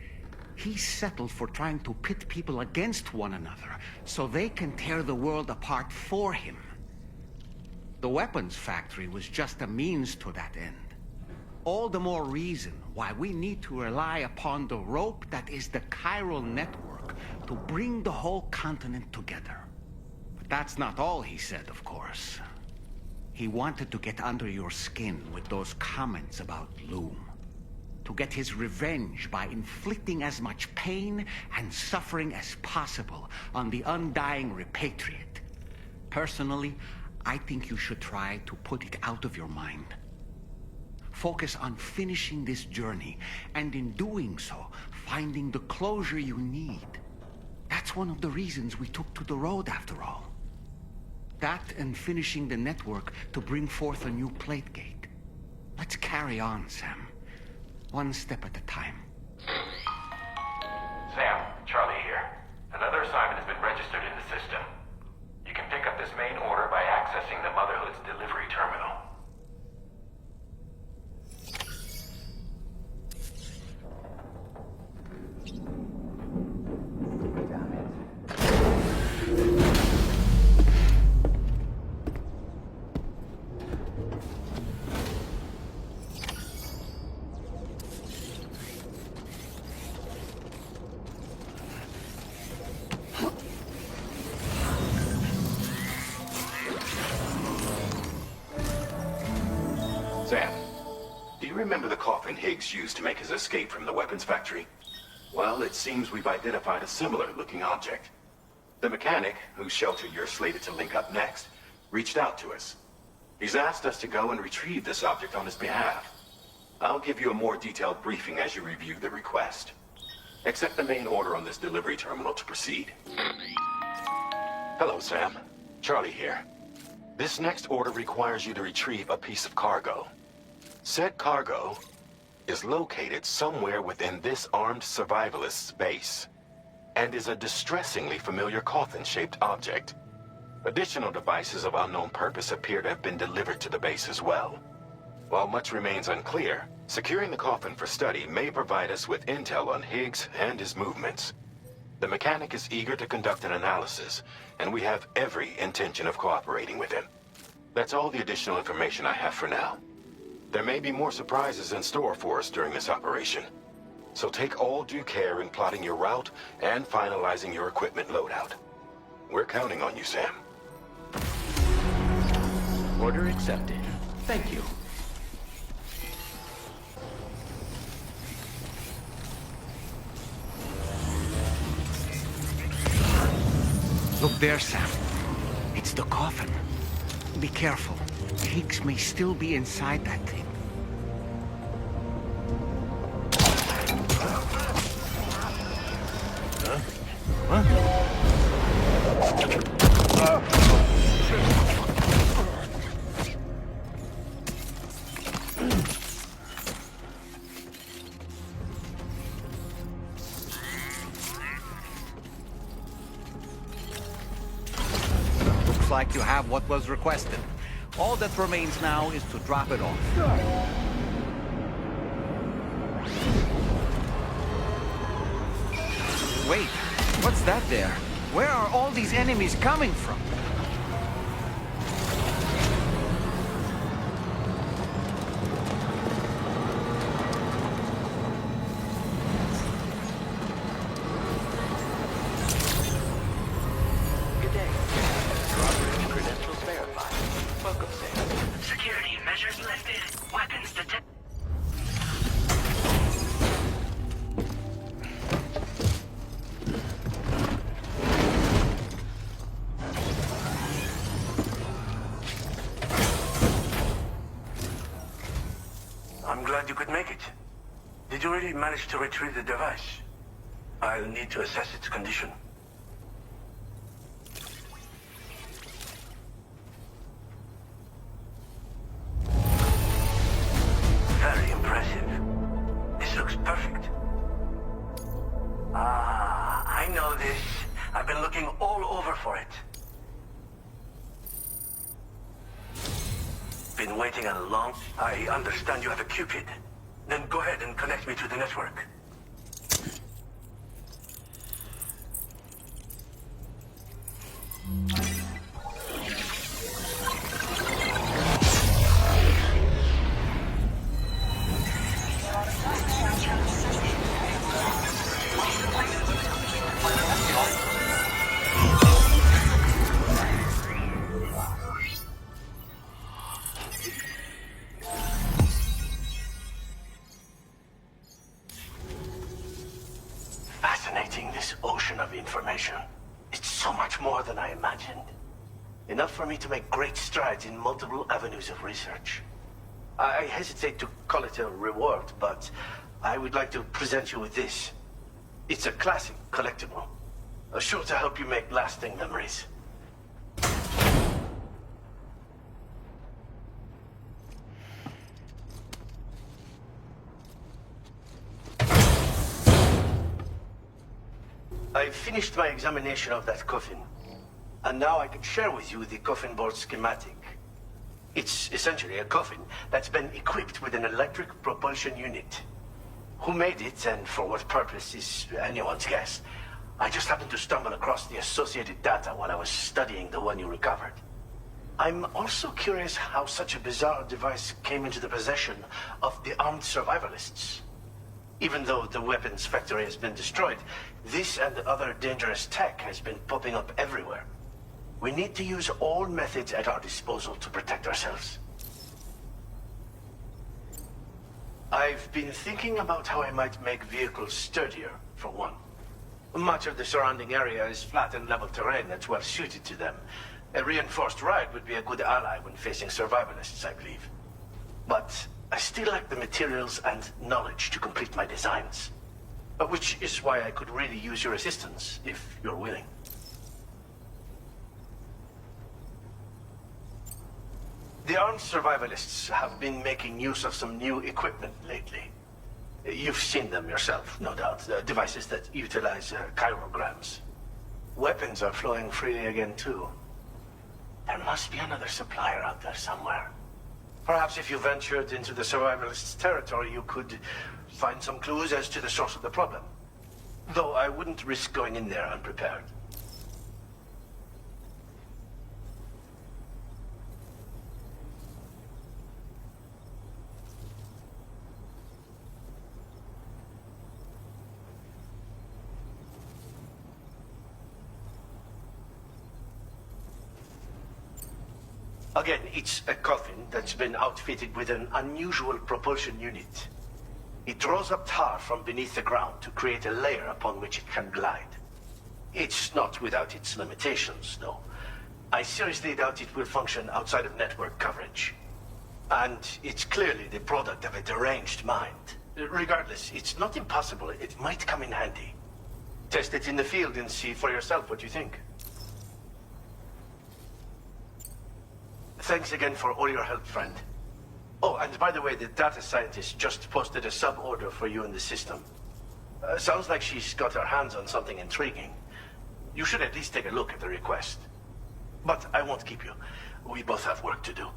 he settled for trying to pit people against one another so they can tear the world apart for him. The weapons factory was just a means to that end. All the more reason why we need to rely upon the rope that is the chiral network to bring the whole continent together. But that's not all he said, of course. He wanted to get under your skin with those comments about Loom. To get his revenge by inflicting as much pain and suffering as possible on the undying repatriate. Personally, I think you should try to put it out of your mind. Focus on finishing this journey, and in doing so, finding the closure you need. That's one of the reasons we took to the road, after all. That and finishing the network to bring forth a new plate gate. Let's carry on, Sam. One step at a time. Sam, Charlie here. Another assignment has been registered in the system. You can pick up this main order by accessing the Motherhood's delivery terminal. Sam, do you remember the coffin Higgs used to make his escape from the weapons factory? Well, it seems we've identified a similar-looking object. The mechanic, whose shelter you're slated to link up next, reached out to us. He's asked us to go and retrieve this object on his behalf. I'll give you a more detailed briefing as you review the request. Accept the main order on this delivery terminal to proceed. Hello, Sam. Charlie here. This next order requires you to retrieve a piece of cargo. Said cargo is located somewhere within this armed survivalist's base, and is a distressingly familiar coffin-shaped object. Additional devices of unknown purpose appear to have been delivered to the base as well. While much remains unclear, securing the coffin for study may provide us with intel on Higgs and his movements. The mechanic is eager to conduct an analysis, and we have every intention of cooperating with him. That's all the additional information I have for now. There may be more surprises in store for us during this operation, so take all due care in plotting your route and finalizing your equipment loadout. We're counting on you, Sam. Order accepted. Thank you. Look there, Sam. It's the coffin. Be careful. Higgs may still be inside that thing. Looks like you have what was requested. All that remains now is to drop it off. Wait, what's that there? Where are all these enemies coming from? Good day. Drawbridge credentials verified. Welcome, Sam. Security measures lifted. Weapons detected. I'm glad you could make it. Did you really manage to retrieve the device? I'll need to assess its condition. Very impressive. This looks perfect. Ah, I know this. I've been looking all over for it. Been waiting a long... I understand you have a Cupid. Then go ahead and connect me to the network. Fascinating, this ocean of information. It's so much more than I imagined. Enough for me to make great strides in multiple avenues of research. I hesitate to call it a reward, but I would like to present you with this. It's a classic collectible, sure to help you make lasting memories. I've finished my examination of that coffin, and now I can share with you the coffin board schematic. It's essentially a coffin that's been equipped with an electric propulsion unit. Who made it and for what purpose is anyone's guess. I just happened to stumble across the associated data while I was studying the one you recovered. I'm also curious how such a bizarre device came into the possession of the armed survivalists. Even though the weapons factory has been destroyed, this and other dangerous tech has been popping up everywhere. We need to use all methods at our disposal to protect ourselves. I've been thinking about how I might make vehicles sturdier, for one. Much of the surrounding area is flat and level terrain that's well suited to them. A reinforced ride would be a good ally when facing survivalists, I believe. But I still lack the materials and knowledge to complete my designs. Which is why I could really use your assistance, if you're willing. The armed survivalists have been making use of some new equipment lately. You've seen them yourself, no doubt. Devices that utilize chirograms. Weapons are flowing freely again, too. There must be another supplier out there somewhere. Perhaps if you ventured into the survivalists' territory, you could find some clues as to the source of the problem. Though I wouldn't risk going in there unprepared. Again, it's a coffin that's been outfitted with an unusual propulsion unit. It draws up tar from beneath the ground to create a layer upon which it can glide. It's not without its limitations, though. I seriously doubt it will function outside of network coverage. And it's clearly the product of a deranged mind. Regardless, it's not impossible. It might come in handy. Test it in the field and see for yourself what you think. Thanks again for all your help, friend. Oh, and by the way, the data scientist just posted a sub-order for you in the system. Sounds like she's got her hands on something intriguing. You should at least take a look at the request. But I won't keep you. We both have work to do.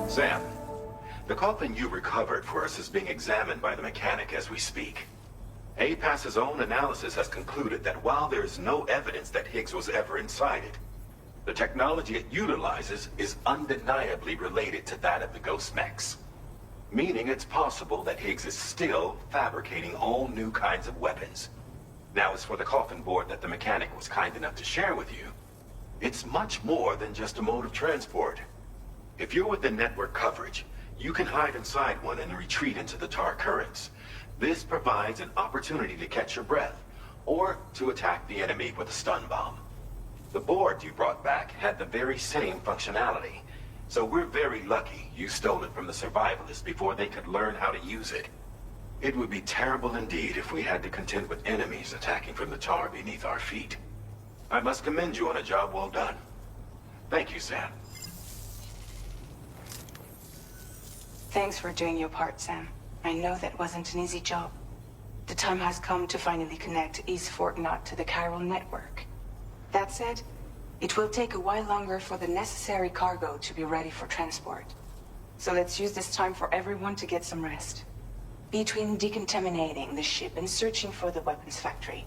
Sam, the coffin you recovered for us is being examined by the mechanic as we speak. APAS's own analysis has concluded that while there is no evidence that Higgs was ever inside it, the technology it utilizes is undeniably related to that of the Ghost Mechs. Meaning it's possible that Higgs is still fabricating all new kinds of weapons. Now, as for the coffin board that the mechanic was kind enough to share with you, it's much more than just a mode of transport. If you're within network coverage, you can hide inside one and retreat into the tar currents. This provides an opportunity to catch your breath, or to attack the enemy with a stun bomb. The board you brought back had the very same functionality, so we're very lucky you stole it from the survivalists before they could learn how to use it. It would be terrible indeed if we had to contend with enemies attacking from the tar beneath our feet. I must commend you on a job well done. Thank you, Sam. Thanks for doing your part, Sam. I know that wasn't an easy job. The time has come to finally connect East Fort Knot to the chiral network. That said, it will take a while longer for the necessary cargo to be ready for transport. So let's use this time for everyone to get some rest. Between decontaminating the ship and searching for the weapons factory,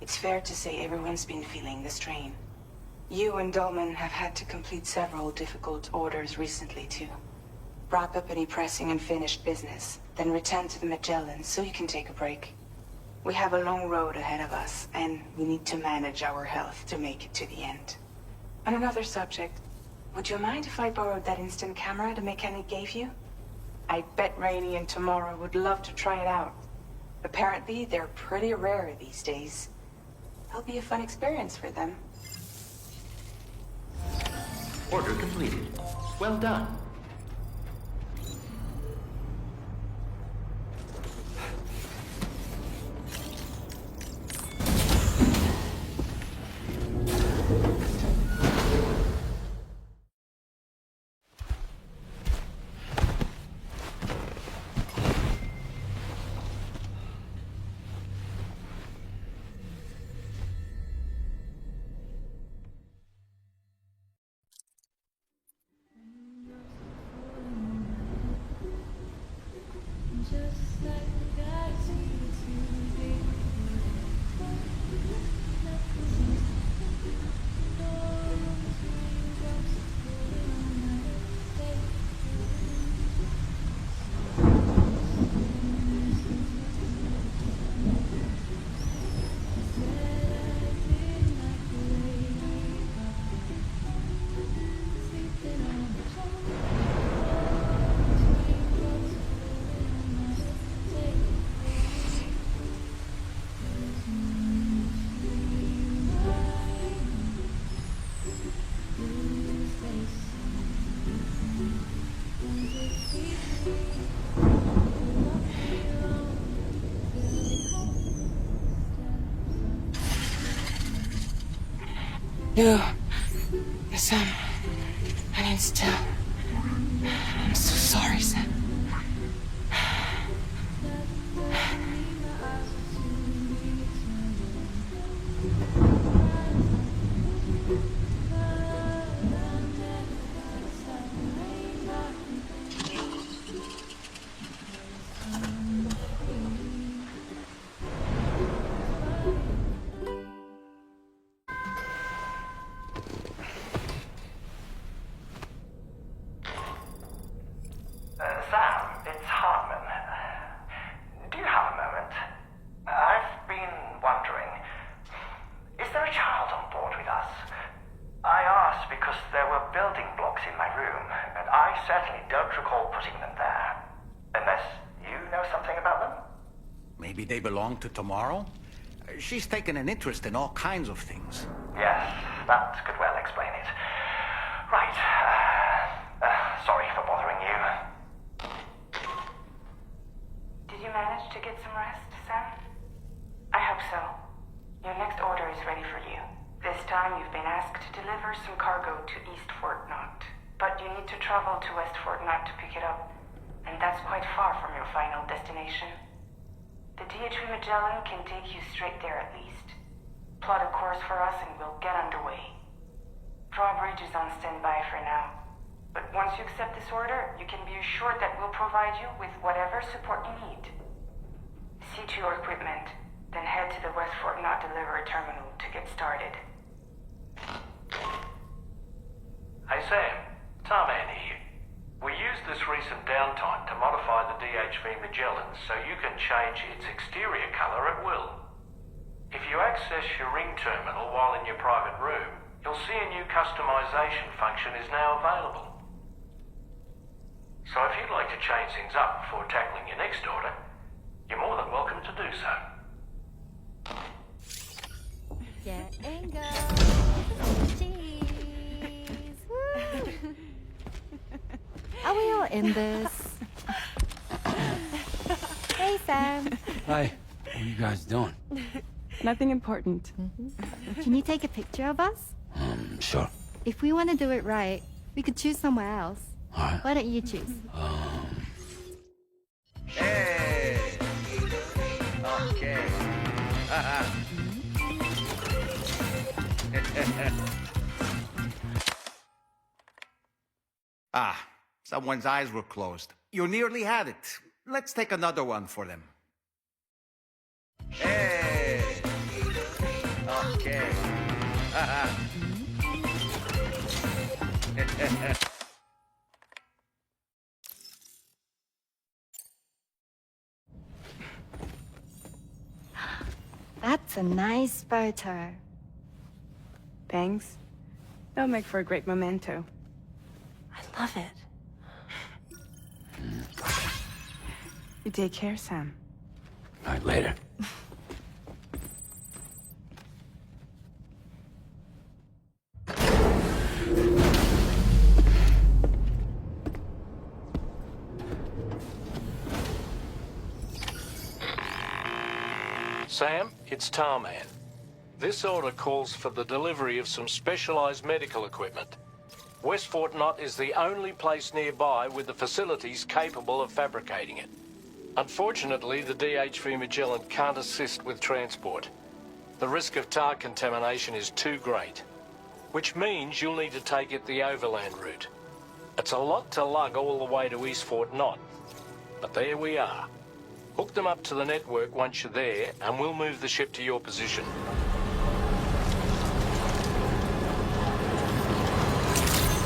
it's fair to say everyone's been feeling the strain. You and Dolman have had to complete several difficult orders recently, too. Wrap up any pressing and finished business, then return to the Magellan so you can take a break. We have a long road ahead of us, and we need to manage our health to make it to the end. On another subject, would you mind if I borrowed that instant camera the mechanic gave you? I bet Rainey and Tamara would love to try it out. Apparently, they're pretty rare these days. It'll be a fun experience for them. Order completed. Well done. No. Sam, I need to tell. I'm so sorry, Sam. Maybe they belong to Tomorrow? She's taken an interest in all kinds of things. Yes, that could well explain it. Right. Sorry for bothering you. Did you manage to get some rest, Sam? I hope so. Your next order is ready for you. This time you've been asked to deliver some cargo to East Fort Knott. But you need to travel to West Fort Knott to pick it up. And that's quite far from your final destination. The DHV Magellan can take you straight there at least. Plot a course for us and we'll get underway. Drawbridge is on standby for now. But once you accept this order, you can be assured that we'll provide you with whatever support you need. See to your equipment, then head to the West Fort Knott delivery terminal to get started. Hey Sam, Tarman here. We used this recent downtime to modify the DHV Magellan so you can change its exterior colour at will. If you access your ring terminal while in your private room, you'll see a new customization function is now available. So if you'd like to change things up before tackling your next order, you're more than welcome to do so. Get and go. Cheese. Woo. Are we all in this? Hey, Sam. Hi. What are you guys doing? Nothing important. Can you take a picture of us? Sure. If we want to do it right, we could choose somewhere else. All right. Why don't you choose? Hey! Okay. Someone's eyes were closed. You nearly had it. Let's take another one for them. Hey! Okay. That's a nice photo. Thanks. They'll make for a great memento. I love it. You take care, Sam. All right, later. Sam, it's Tarman. This order calls for the delivery of some specialized medical equipment. West Fort Knott is the only place nearby with the facilities capable of fabricating it. Unfortunately, the DHV Magellan can't assist with transport. The risk of tar contamination is too great, which means you'll need to take it the overland route. It's a lot to lug all the way to East Fort Knott, but there we are. Hook them up to the network once you're there, and we'll move the ship to your position.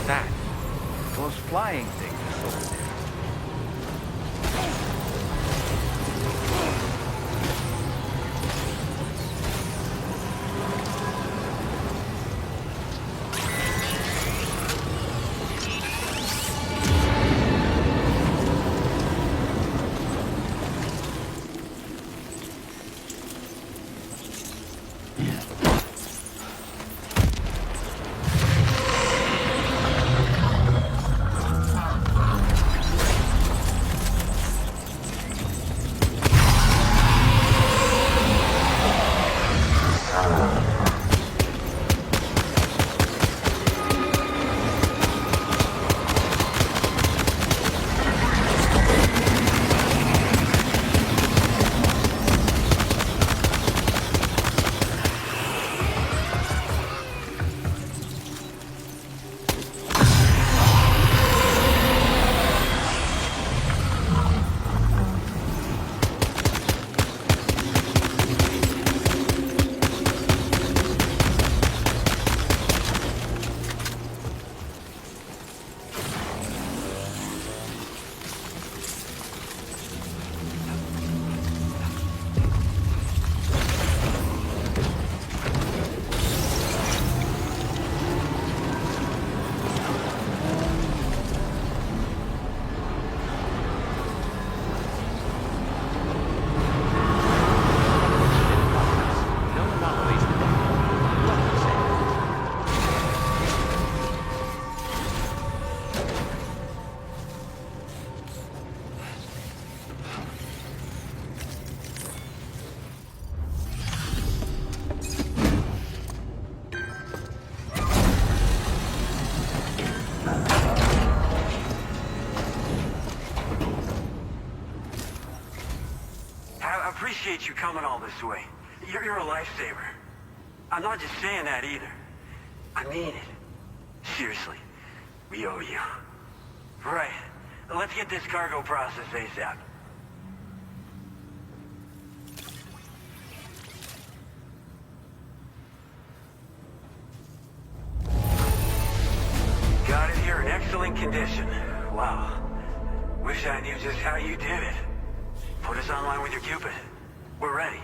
That. Those flying things over there. appreciate you coming all this way. You're a lifesaver. I'm not just saying that either. I mean it. Seriously, we owe you. Right. Let's get this cargo processed ASAP. Got it here in excellent condition. Wow. Wish I knew just how you did it. Put us online with your Cupid. We're ready.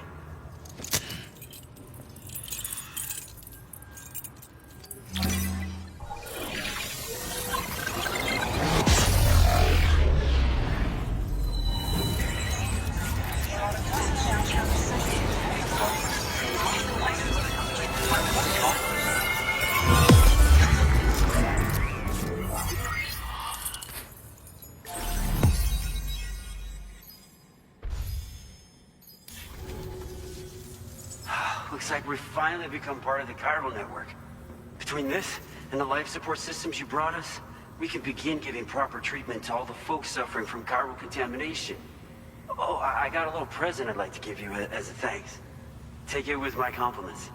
Looks like we've finally become part of the chiral network. Between this and the life support systems you brought us, we can begin giving proper treatment to all the folks suffering from chiral contamination. Oh, I got a little present I'd like to give you as a thanks. Take it with my compliments.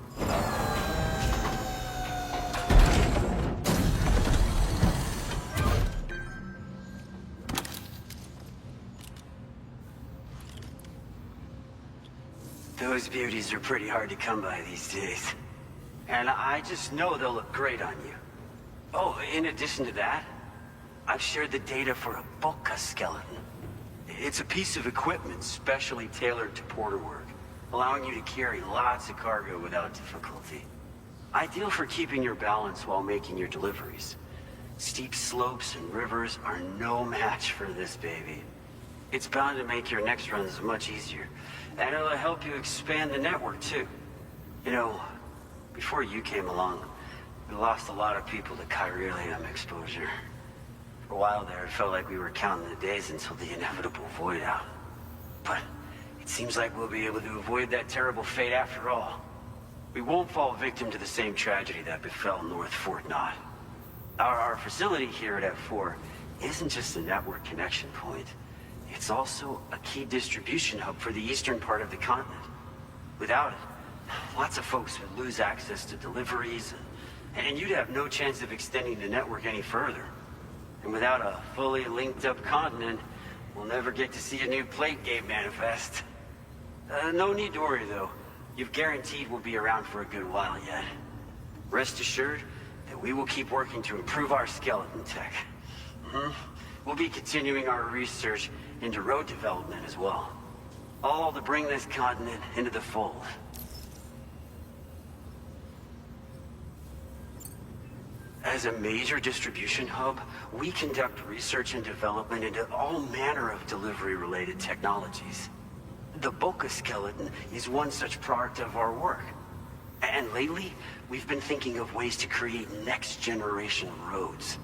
Those beauties are pretty hard to come by these days. And I just know they'll look great on you. Oh, in addition to that, I've shared the data for a Boca skeleton. It's a piece of equipment specially tailored to porter work, allowing you to carry lots of cargo without difficulty. Ideal for keeping your balance while making your deliveries. Steep slopes and rivers are no match for this baby. It's bound to make your next runs much easier, and it'll help you expand the network too. You know, before you came along, we lost a lot of people to chiralium exposure. For a while there, it felt like we were counting the days until the inevitable void out. But it seems like we'll be able to avoid that terrible fate after all. We won't fall victim to the same tragedy that befell North Fort Knott. Our facility here at F4 isn't just a network connection point. It's also a key distribution hub for the eastern part of the continent. Without it, lots of folks would lose access to deliveries, and you'd have no chance of extending the network any further. And without a fully linked up continent, we'll never get to see a new plate game manifest. No need to worry though. You've guaranteed we'll be around for a good while yet. Rest assured that we will keep working to improve our skeleton tech. We'll be continuing our research into road development as well. All to bring this continent into the fold. As a major distribution hub, we conduct research and development into all manner of delivery-related technologies. The Boca skeleton is one such product of our work. And lately, we've been thinking of ways to create next-generation roads.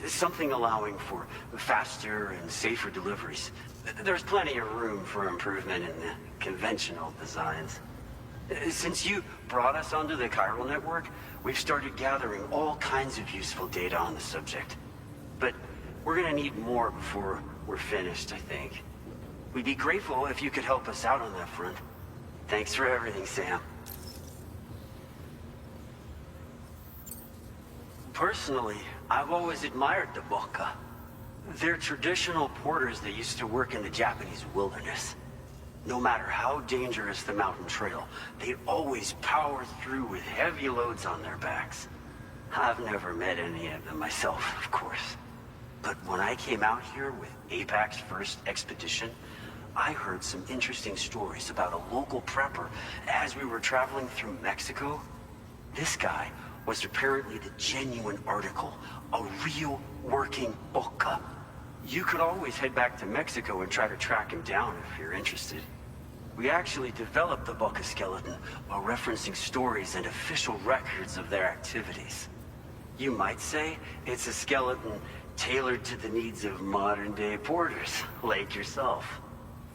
Something allowing for faster and safer deliveries. There's plenty of room for improvement in the conventional designs. Since you brought us onto the chiral network, we've started gathering all kinds of useful data on the subject. But we're gonna need more before we're finished, I think. We'd be grateful if you could help us out on that front. Thanks for everything, Sam. Personally, I've always admired the Boca. They're traditional porters that used to work in the Japanese wilderness. No matter how dangerous the mountain trail, they'd always power through with heavy loads on their backs. I've never met any of them myself, of course. But when I came out here with APAC's first expedition, I heard some interesting stories about a local prepper as we were traveling through Mexico. This guy was apparently the genuine article, a real working Boca. You could always head back to Mexico and try to track him down if you're interested. We actually developed the Boca skeleton while referencing stories and official records of their activities. You might say it's a skeleton tailored to the needs of modern-day porters, like yourself.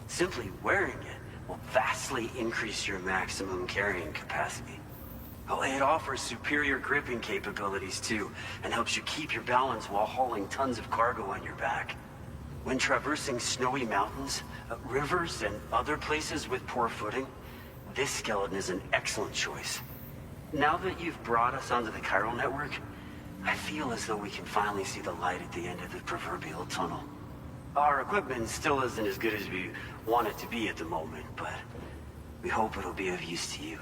Simply wearing it will vastly increase your maximum carrying capacity. Oh, it offers superior gripping capabilities too, and helps you keep your balance while hauling tons of cargo on your back. When traversing snowy mountains, rivers, and other places with poor footing, this skeleton is an excellent choice. Now that you've brought us onto the chiral network, I feel as though we can finally see the light at the end of the proverbial tunnel. Our equipment still isn't as good as we want it to be at the moment, but we hope it'll be of use to you.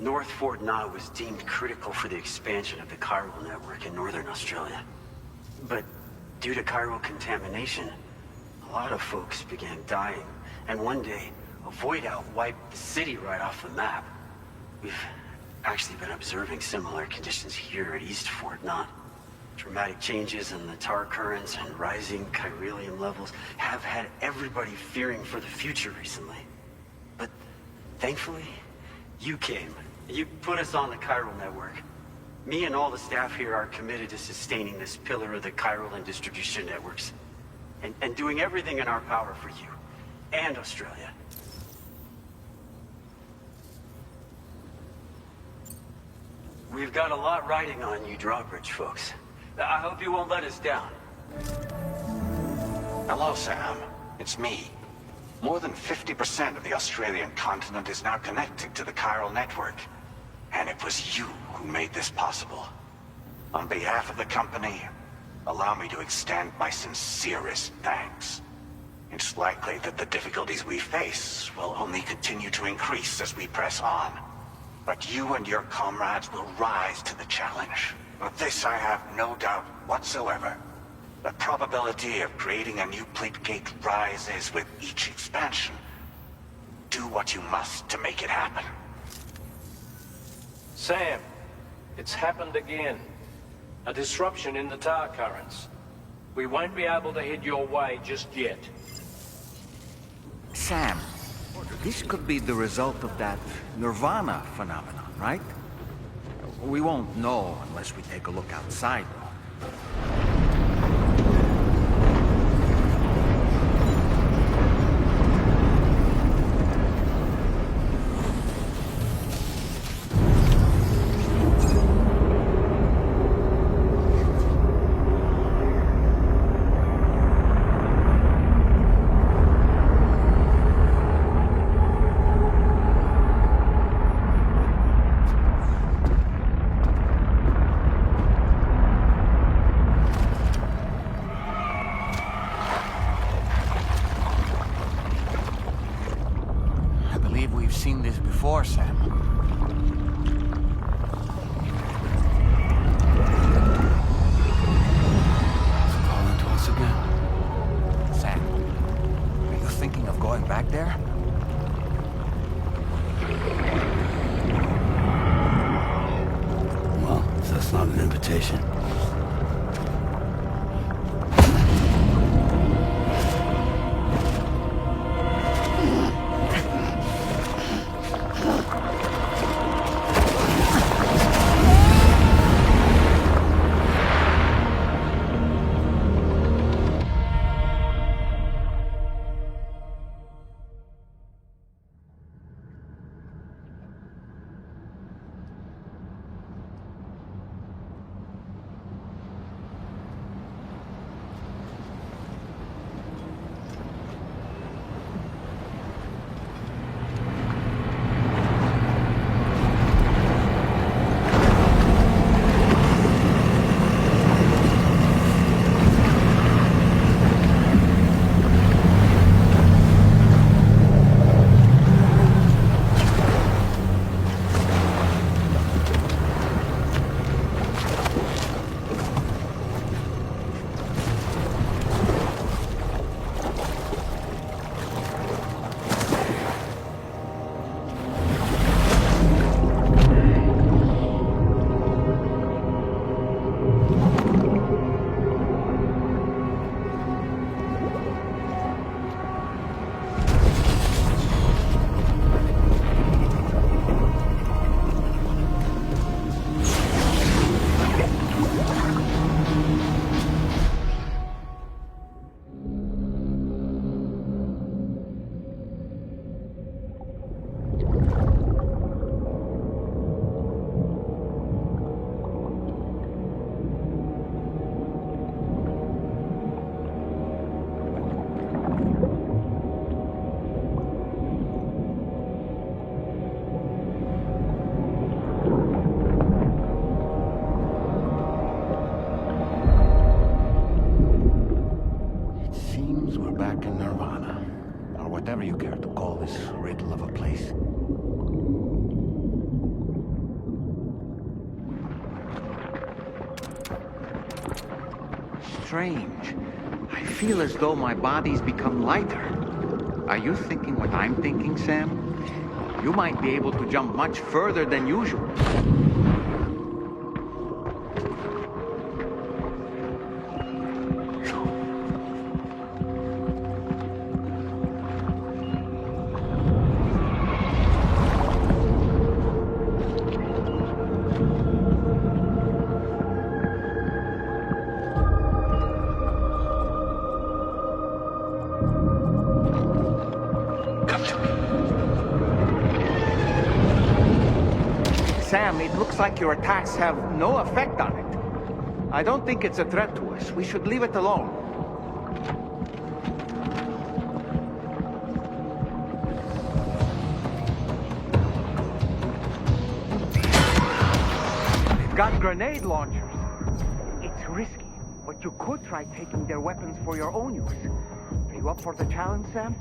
North Fort Knott was deemed critical for the expansion of the chiral network in northern Australia. But due to chiral contamination, a lot of folks began dying, and one day, a void out wiped the city right off the map. We've actually been observing similar conditions here at East Fort Knott. Dramatic changes in the tar currents and rising chiralium levels have had everybody fearing for the future recently. But thankfully, you came. You put us on the chiral network. Me and all the staff here are committed to sustaining this pillar of the chiral and distribution networks. And doing everything in our power for you. And Australia. We've got a lot riding on you drawbridge folks. I hope you won't let us down. Hello, Sam. It's me. More than 50% of the Australian continent is now connected to the chiral network. And it was you who made this possible. On behalf of the company, allow me to extend my sincerest thanks. It's likely that the difficulties we face will only continue to increase as we press on. But you and your comrades will rise to the challenge. Of this I have no doubt whatsoever. The probability of creating a new plate gate rises with each expansion. Do what you must to make it happen. Sam, it's happened again. A disruption in the tar currents. We won't be able to head your way just yet. Sam, this could be the result of that Nirvana phenomenon, right? We won't know unless we take a look outside, though. Seen this before, Sam. It's calling to us again. Sam, are you thinking of going back there? Well, that's not an invitation. strange. I feel as though my body's become lighter. Are you thinking what I'm thinking, Sam? You might be able to jump much further than usual. Sam, it looks like your attacks have no effect on it. I don't think it's a threat to us. We should leave it alone. They've got grenade launchers. It's risky, but you could try taking their weapons for your own use. Are you up for the challenge, Sam?